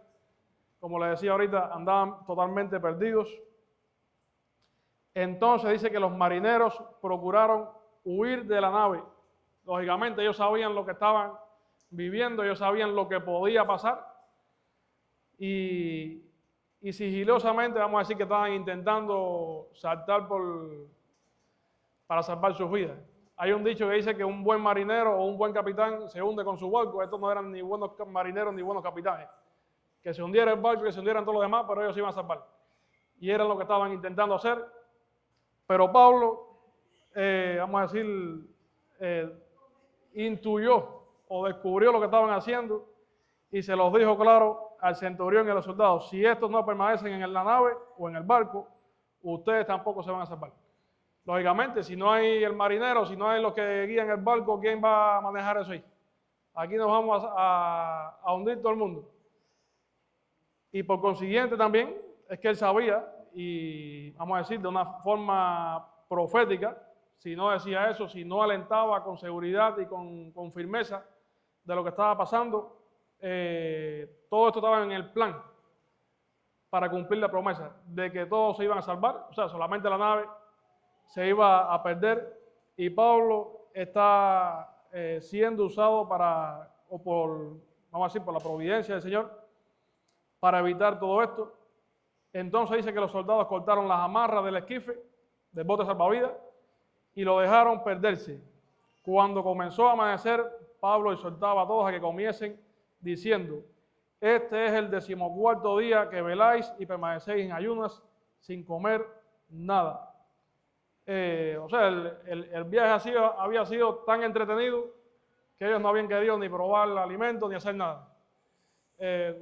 como les decía ahorita, andaban totalmente perdidos. Entonces dice que los marineros procuraron huir de la nave. Lógicamente ellos sabían lo que estaban viviendo, ellos sabían lo que podía pasar y sigilosamente vamos a decir que estaban intentando saltar para salvar sus vidas. Hay un dicho que dice que un buen marinero o un buen capitán se hunde con su barco. Estos no eran ni buenos marineros ni buenos capitanes. Que se hundiera el barco, que se hundieran todos los demás, pero ellos se iban a salvar. Y eran lo que estaban intentando hacer. Pero Pablo, vamos a decir, intuyó o descubrió lo que estaban haciendo y se los dijo claro al centurión y a los soldados: si estos no permanecen en la nave o en el barco, ustedes tampoco se van a salvar. Lógicamente, si no hay el marinero, si no hay los que guían el barco, ¿quién va a manejar eso ahí? Aquí nos vamos a hundir todo el mundo. Y por consiguiente también es que él sabía, y vamos a decir de una forma profética, si no decía eso, si no alentaba con seguridad y con firmeza de lo que estaba pasando, todo esto estaba en el plan para cumplir la promesa de que todos se iban a salvar, o sea, solamente la nave se iba a perder, y Pablo está siendo usado vamos a decir, por la providencia del Señor, para evitar todo esto. Entonces dice que los soldados cortaron las amarras del esquife, del bote salvavidas, y lo dejaron perderse. Cuando comenzó a amanecer, Pablo exhortaba a todos a que comiesen, diciendo: este es el 14º día que veláis y permanecéis en ayunas, sin comer nada. O sea, el viaje había sido tan entretenido que ellos no habían querido ni probar el alimento ni hacer nada.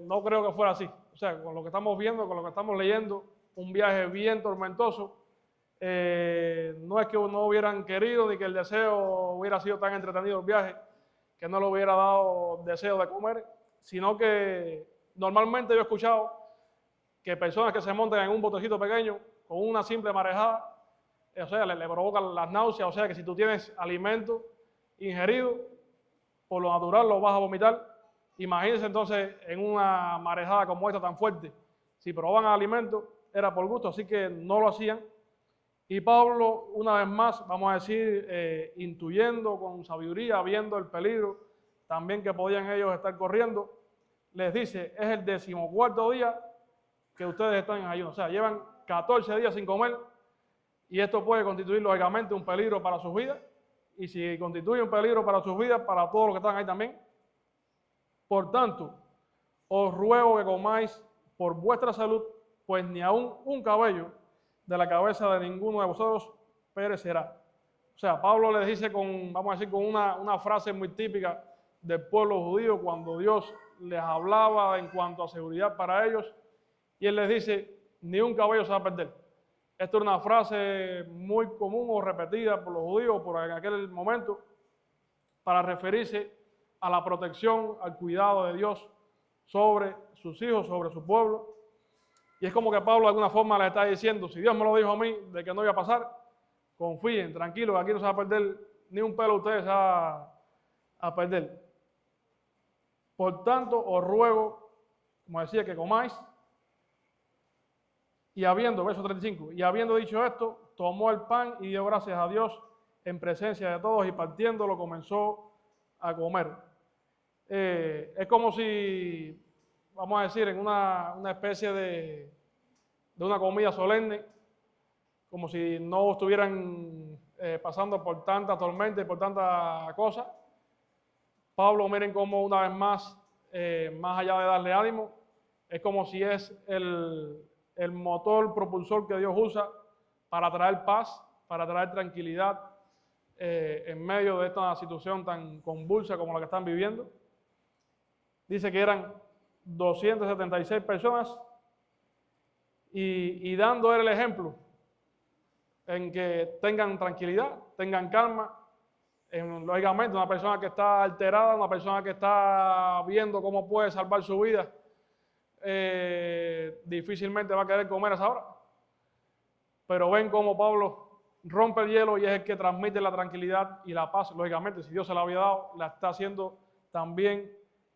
No creo que fuera así. O sea, con lo que estamos viendo, con lo que estamos leyendo, un viaje bien tormentoso. No es que no hubieran querido ni que el deseo hubiera sido tan entretenido el viaje que no le hubiera dado deseo de comer, sino que normalmente yo he escuchado que personas que se montan en un botecito pequeño con una simple marejada, o sea, le provocan las náuseas. O sea, que si tú tienes alimento ingerido, por lo natural lo vas a vomitar. Imagínense entonces en una marejada como esta tan fuerte, si probaban alimento era por gusto, así que no lo hacían. Y Pablo, una vez más, vamos a decir, intuyendo con sabiduría, viendo el peligro también que podían ellos estar corriendo, les dice, es el 14º día que ustedes están en ayuno. O sea, llevan 14 días sin comer y esto puede constituir lógicamente un peligro para sus vidas. Y si constituye un peligro para sus vidas, para todos los que están ahí también. Por tanto, os ruego que comáis por vuestra salud, pues ni aun un cabello de la cabeza de ninguno de vosotros perecerá. O sea, Pablo les dice vamos a decir, con una frase muy típica del pueblo judío cuando Dios les hablaba en cuanto a seguridad para ellos, y él les dice, ni un cabello se va a perder. Esto es una frase muy común o repetida por los judíos en aquel momento para referirse a la protección, al cuidado de Dios sobre sus hijos, sobre su pueblo. Y es como que Pablo de alguna forma les está diciendo, si Dios me lo dijo a mí de que no iba a pasar, confíen, tranquilos, aquí no se va a perder ni un pelo, ustedes se va a perder. Por tanto, os ruego, como decía, que comáis. Y habiendo, verso 35, y habiendo dicho esto, tomó el pan y dio gracias a Dios en presencia de todos y partiéndolo comenzó a comer. Es como si, vamos a decir, en una especie de una comida solemne, como si no estuvieran pasando por tanta tormenta y por tanta cosa. Pablo, miren cómo una vez más, más allá de darle ánimo, es como si es el motor propulsor que Dios usa para traer paz, para traer tranquilidad en medio de esta situación tan convulsa como la que están viviendo. Dice que eran 276 personas y dando él el ejemplo en que tengan tranquilidad, tengan calma. Lógicamente, una persona que está alterada, una persona que está viendo cómo puede salvar su vida, difícilmente va a querer comer a esa hora. Pero ven cómo Pablo rompe el hielo y es el que transmite la tranquilidad y la paz. Lógicamente, si Dios se la había dado, la está haciendo también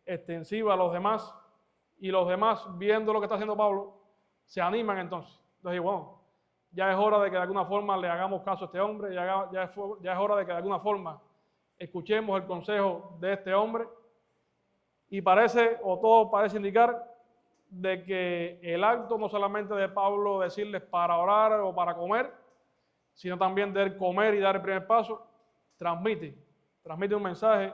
extensiva a los demás. Y los demás, viendo lo que está haciendo Pablo, se animan entonces. Entonces, bueno, ya es hora de que de alguna forma le hagamos caso a este hombre, ya es hora de que de alguna forma escuchemos el consejo de este hombre. Y parece, o todo parece indicar, de que el acto no solamente de Pablo decirles para orar o para comer, sino también de él comer y dar el primer paso, transmite un mensaje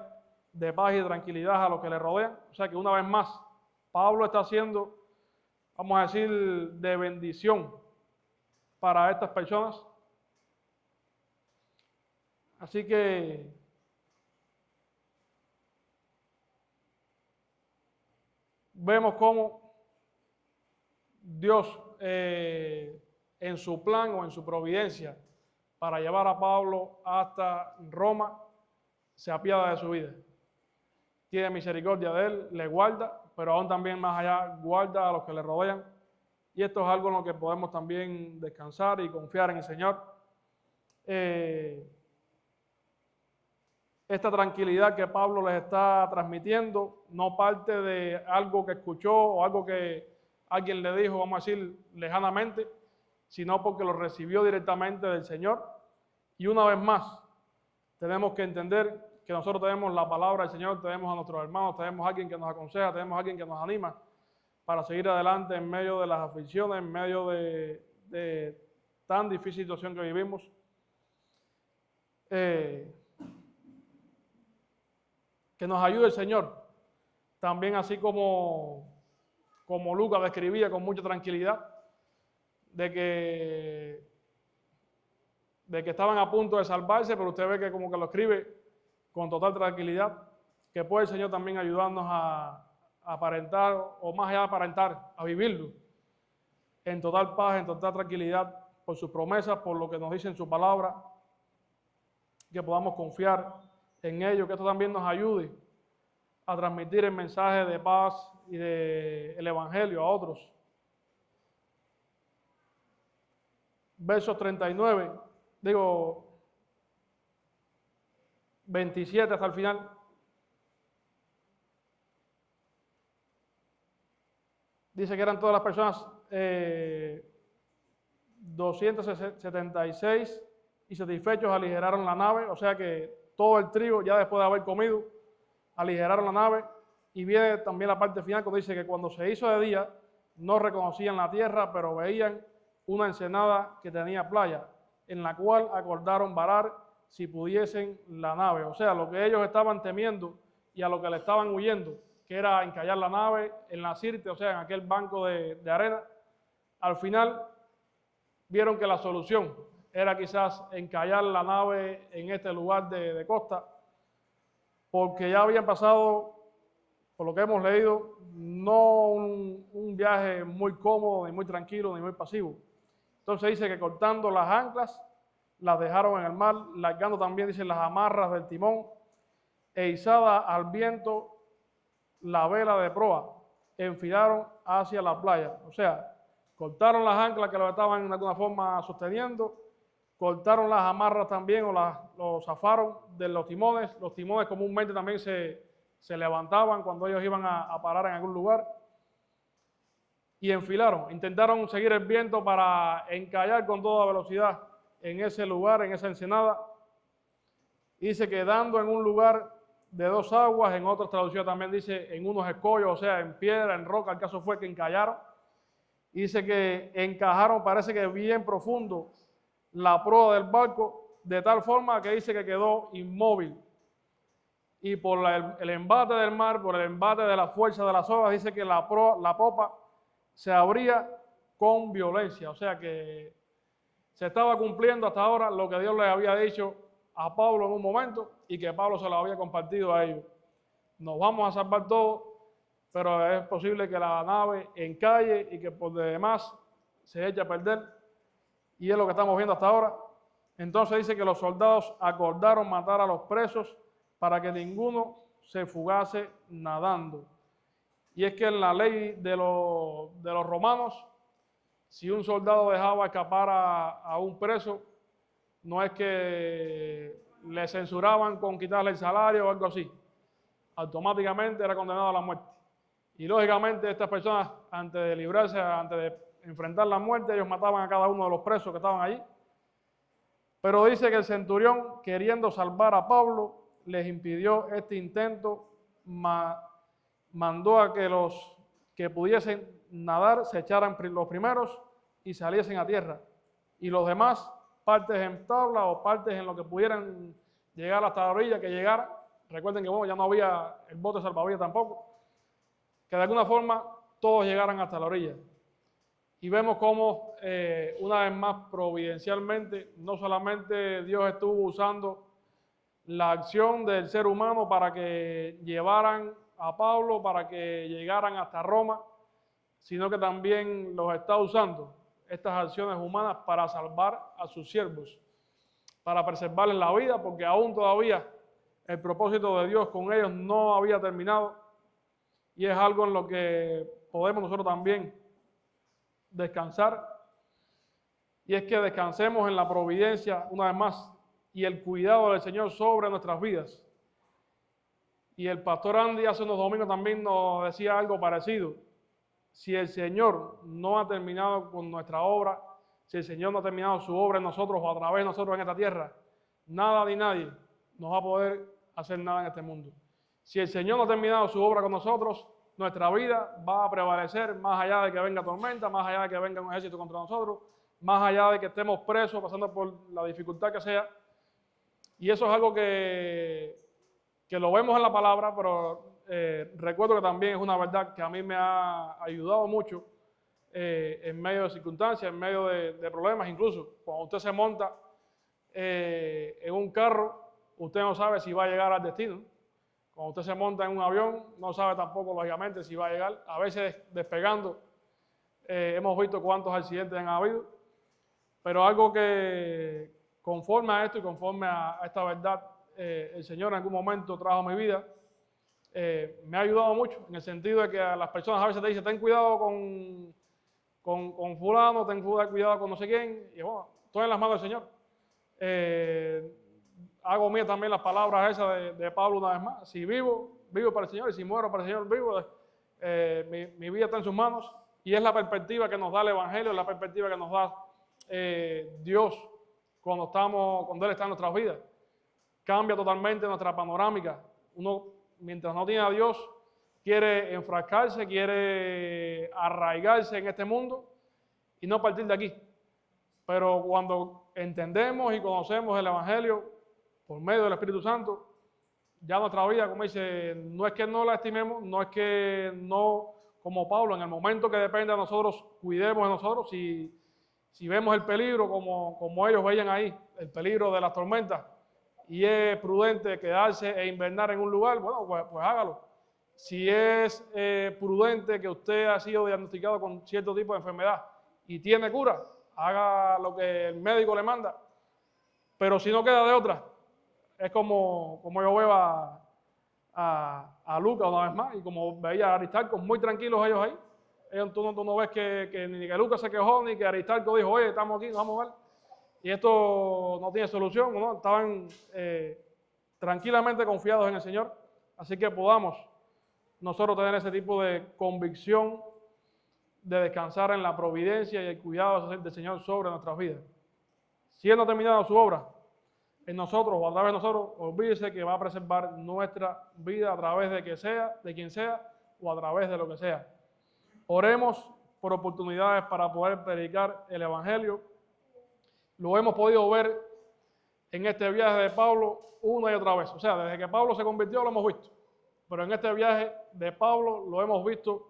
de paz y de tranquilidad a los que le rodean. O sea que una vez más, Pablo está haciendo, vamos a decir, de bendición para estas personas. Así que vemos cómo Dios en su plan o en su providencia para llevar a Pablo hasta Roma se apiada de su vida. Tiene misericordia de él, le guarda, pero aún también más allá guarda a los que le rodean. Y esto es algo en lo que podemos también descansar y confiar en el Señor. Esta tranquilidad que Pablo les está transmitiendo no parte de algo que escuchó o algo que alguien le dijo, vamos a decir, lejanamente, sino porque lo recibió directamente del Señor. Y una vez más, tenemos que entender que nosotros tenemos la palabra del Señor, tenemos a nuestros hermanos, tenemos a alguien que nos aconseja, tenemos a alguien que nos anima para seguir adelante en medio de las aflicciones, en medio de tan difícil situación que vivimos. Que nos ayude el Señor, también así como Lucas describía con mucha tranquilidad, de que estaban a punto de salvarse, pero usted ve que como que lo escribe con total tranquilidad, que puede el Señor también ayudarnos a aparentar, o más allá de aparentar, a vivirlo en total paz, en total tranquilidad, por sus promesas, por lo que nos dice en su palabra, que podamos confiar en ello, que esto también nos ayude a transmitir el mensaje de paz y del Evangelio a otros. Versos 27 hasta el final. Dice que eran todas las personas 276 y satisfechos aligeraron la nave, o sea que todo el trigo, ya después de haber comido, aligeraron la nave Y viene también la parte final cuando dice que cuando se hizo de día, no reconocían la tierra, pero veían una ensenada que tenía playa, en la cual acordaron varar si pudiesen la nave. O sea, lo que ellos estaban temiendo y a lo que le estaban huyendo, que era encallar la nave en la Sirte, o sea, en aquel banco de arena, al final vieron que la solución era quizás encallar la nave en este lugar de costa, porque ya habían pasado, por lo que hemos leído, no un viaje muy cómodo, ni muy tranquilo, ni muy pasivo. Entonces dice que cortando las anclas, las dejaron en el mar, largando también, dice, las amarras del timón, e izada al viento la vela de proa, enfilaron hacia la playa. O sea, cortaron las anclas que lo estaban de alguna forma sosteniendo, cortaron las amarras también o los zafaron de los timones. Los timones comúnmente también se levantaban cuando ellos iban a parar en algún lugar. Y enfilaron, intentaron seguir el viento para encallar con toda velocidad en ese lugar, en esa ensenada. Y dice que dando en un lugar de dos aguas, en otras traducciones también dice en unos escollos, o sea, en piedra, en roca, el caso fue que encallaron. Y dice que encajaron, parece que bien profundo, la proa del barco, de tal forma que dice que quedó inmóvil. Y por el embate del mar, por el embate de la fuerza de las olas, dice que la popa se abría con violencia. O sea que se estaba cumpliendo hasta ahora lo que Dios le había dicho a Pablo en un momento y que Pablo se lo había compartido a ellos. Nos vamos a salvar todos, pero es posible que la nave encalle y que por demás se eche a perder. Y es lo que estamos viendo hasta ahora. Entonces dice que los soldados acordaron matar a los presos para que ninguno se fugase nadando. Y es que en la ley de los romanos, si un soldado dejaba escapar a un preso, no es que le censuraban con quitarle el salario o algo así. Automáticamente era condenado a la muerte. Y lógicamente estas personas, antes de librarse, antes de enfrentar la muerte, ellos mataban a cada uno de los presos que estaban allí. Pero dice que el centurión, queriendo salvar a Pablo, les impidió este intento, mandó a que los que pudiesen nadar se echaran los primeros y saliesen a tierra. Y los demás, partes en tabla o partes en lo que pudieran llegar hasta la orilla, que llegaran. Recuerden que bueno, ya no había el bote salvavidas tampoco. Que de alguna forma todos llegaran hasta la orilla. Y vemos cómo una vez más providencialmente, no solamente Dios estuvo usando la acción del ser humano para que llevaran a Pablo, para que llegaran hasta Roma, sino que también los está usando estas acciones humanas para salvar a sus siervos, para preservarles la vida, porque aún todavía el propósito de Dios con ellos no había terminado, y es algo en lo que podemos nosotros también descansar, y es que descansemos en la providencia una vez más y el cuidado del Señor sobre nuestras vidas. Y el pastor Andy hace unos domingos también nos decía algo parecido. Si el Señor no ha terminado con nuestra obra, si el Señor no ha terminado su obra en nosotros o a través de nosotros en esta tierra, nada ni nadie nos va a poder hacer nada en este mundo. Si el Señor no ha terminado su obra con nosotros, nuestra vida va a prevalecer más allá de que venga tormenta, más allá de que venga un ejército contra nosotros, más allá de que estemos presos, pasando por la dificultad que sea. Y eso es algo que lo vemos en la palabra, pero recuerdo que también es una verdad que a mí me ha ayudado mucho en medio de circunstancias, en medio de problemas. Incluso cuando usted se monta en un carro, usted no sabe si va a llegar al destino. Cuando usted se monta en un avión, no sabe tampoco, lógicamente, si va a llegar. A veces despegando, hemos visto cuántos accidentes han habido, pero algo que conforme a esto y conforme a esta verdad, el Señor en algún momento trajo a mi vida, me ha ayudado mucho, en el sentido de que a las personas a veces te dicen, ten cuidado con fulano, ten cuidado con no sé quién, y bueno, estoy en las manos del Señor. Hago mía también las palabras esas de Pablo una vez más. Si vivo, vivo para el Señor, y si muero para el Señor, vivo. Mi vida está en sus manos, y es la perspectiva que nos da el Evangelio, es la perspectiva que nos da Dios cuando Él está en nuestras vidas. Cambia totalmente nuestra panorámica. Uno, mientras no tiene a Dios, quiere enfrascarse, quiere arraigarse en este mundo y no partir de aquí. Pero cuando entendemos y conocemos el Evangelio por medio del Espíritu Santo, ya nuestra vida, como dice, no es que no la estimemos, no es que no, como Pablo, en el momento que depende de nosotros, cuidemos de nosotros. Si vemos el peligro, como ellos veían ahí, el peligro de las tormentas, y es prudente quedarse e invernar en un lugar, bueno, pues hágalo. Si es prudente que usted ha sido diagnosticado con cierto tipo de enfermedad y tiene cura, haga lo que el médico le manda. Pero si no queda de otra, es como yo veo a Lucas una vez más, y como veía a Aristarco, muy tranquilos ellos ahí. Tú no ves que ni que Lucas se quejó, ni que Aristarco dijo, oye, estamos aquí, vamos a ver. Y esto no tiene solución, ¿no? Estaban tranquilamente confiados en el Señor. Así que podamos nosotros tener ese tipo de convicción de descansar en la providencia y el cuidado del Señor sobre nuestras vidas. Siendo terminada su obra en nosotros o a través de nosotros, olvídese que va a preservar nuestra vida a través de quien sea o a través de lo que sea. Oremos por oportunidades para poder predicar el Evangelio. Lo hemos podido ver en este viaje de Pablo una y otra vez. O sea, desde que Pablo se convirtió lo hemos visto. Pero en este viaje de Pablo lo hemos visto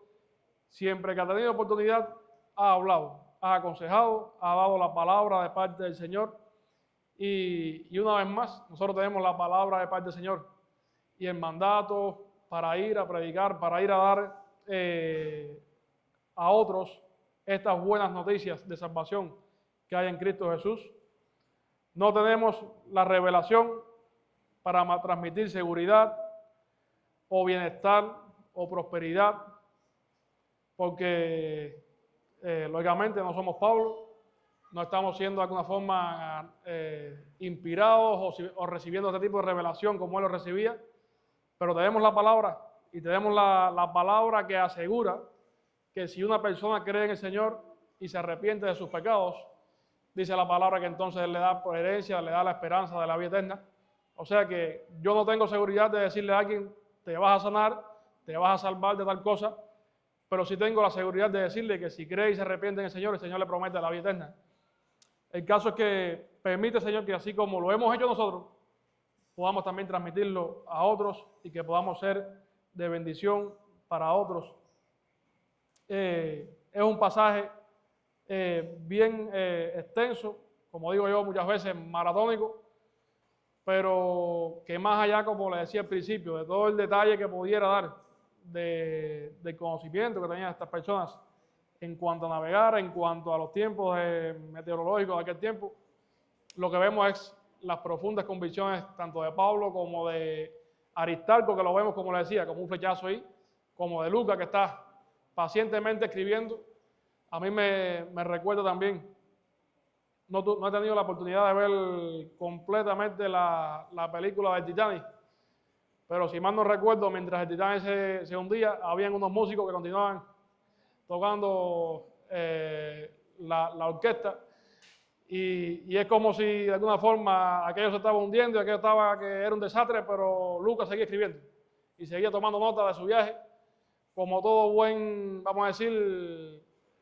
siempre que ha tenido oportunidad, ha hablado, ha aconsejado, ha dado la palabra de parte del Señor. Y una vez más, nosotros tenemos la palabra de parte del Señor y el mandato para ir a predicar, para ir a dar a otros estas buenas noticias de salvación que hay en Cristo Jesús. No tenemos la revelación para transmitir seguridad o bienestar o prosperidad, porque lógicamente no somos Pablo, no estamos siendo de alguna forma inspirados o recibiendo este tipo de revelación como él lo recibía, pero tenemos la palabra y tenemos la palabra que asegura que si una persona cree en el Señor y se arrepiente de sus pecados, dice la palabra que entonces él le da por herencia, le da la esperanza de la vida eterna. O sea que yo no tengo seguridad de decirle a alguien, te vas a sanar, te vas a salvar de tal cosa, pero sí tengo la seguridad de decirle que si cree y se arrepiente en el Señor le promete la vida eterna. El caso es que permite, Señor, que así como lo hemos hecho nosotros, podamos también transmitirlo a otros y que podamos ser de bendición para otros. Es un pasaje bien extenso, como digo yo muchas veces, maratónico, pero que más allá, como le decía al principio, de todo el detalle que pudiera dar del conocimiento que tenían estas personas en cuanto a navegar, en cuanto a los tiempos meteorológicos de aquel tiempo, lo que vemos es las profundas convicciones tanto de Pablo como de Aristarco, que lo vemos, como le decía, como un flechazo ahí, como de Lucas, que está pacientemente escribiendo. A mí me recuerda también, no he tenido la oportunidad de ver completamente la película de Titanic, pero si mal no recuerdo, mientras el Titanic se hundía, habían unos músicos que continuaban tocando la orquesta, y es como si de alguna forma aquello se estaba hundiendo y aquello que era un desastre, pero Lucas seguía escribiendo y seguía tomando nota de su viaje, como todo buen, vamos a decir,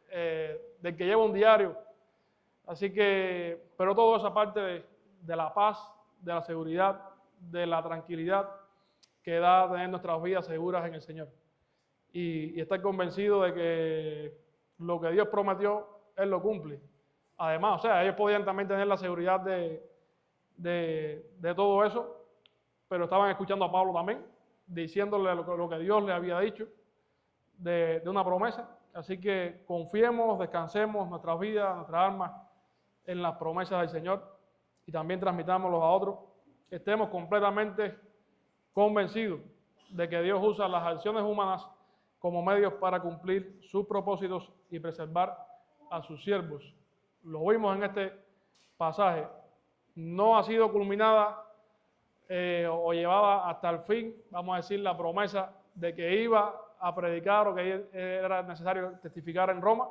del que lleva un diario. Así que, pero todo esa parte de la paz, de la seguridad, de la tranquilidad que da tener nuestras vidas seguras en el Señor. Y estar convencido de que lo que Dios prometió, Él lo cumple. Además, o sea, ellos podían también tener la seguridad de todo eso, pero estaban escuchando a Pablo también, diciéndole lo que Dios le había dicho de una promesa. Así que confiemos, descansemos nuestras vidas, nuestras almas en las promesas del Señor y también transmitámoslos a otros. Estemos completamente convencidos de que Dios usa las acciones humanas como medios para cumplir sus propósitos y preservar a sus siervos. Lo vimos en este pasaje. No ha sido culminada o llevada hasta el fin, vamos a decir, la promesa de que iba a predicar o que era necesario testificar en Roma,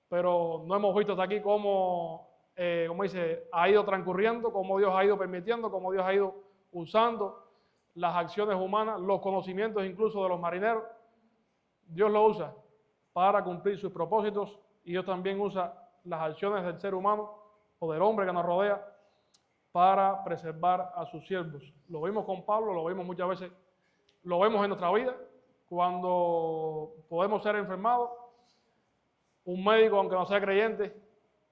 pero no hemos visto hasta aquí cómo ha ido transcurriendo, cómo Dios ha ido permitiendo, cómo Dios ha ido usando las acciones humanas, los conocimientos incluso de los marineros, Dios lo usa para cumplir sus propósitos y Dios también usa las acciones del ser humano o del hombre que nos rodea para preservar a sus siervos. Lo vimos con Pablo, lo vimos muchas veces, lo vemos en nuestra vida, cuando podemos ser enfermados, un médico, aunque no sea creyente,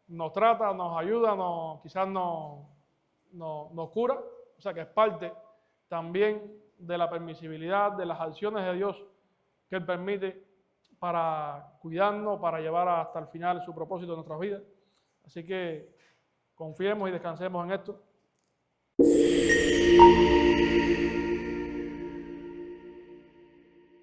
nos trata, nos ayuda, quizás nos cura, o sea que es parte también de la permisibilidad, de las acciones de Dios que Él permite para cuidarnos, para llevar hasta el final su propósito en nuestras vidas. Así que confiemos y descansemos en esto.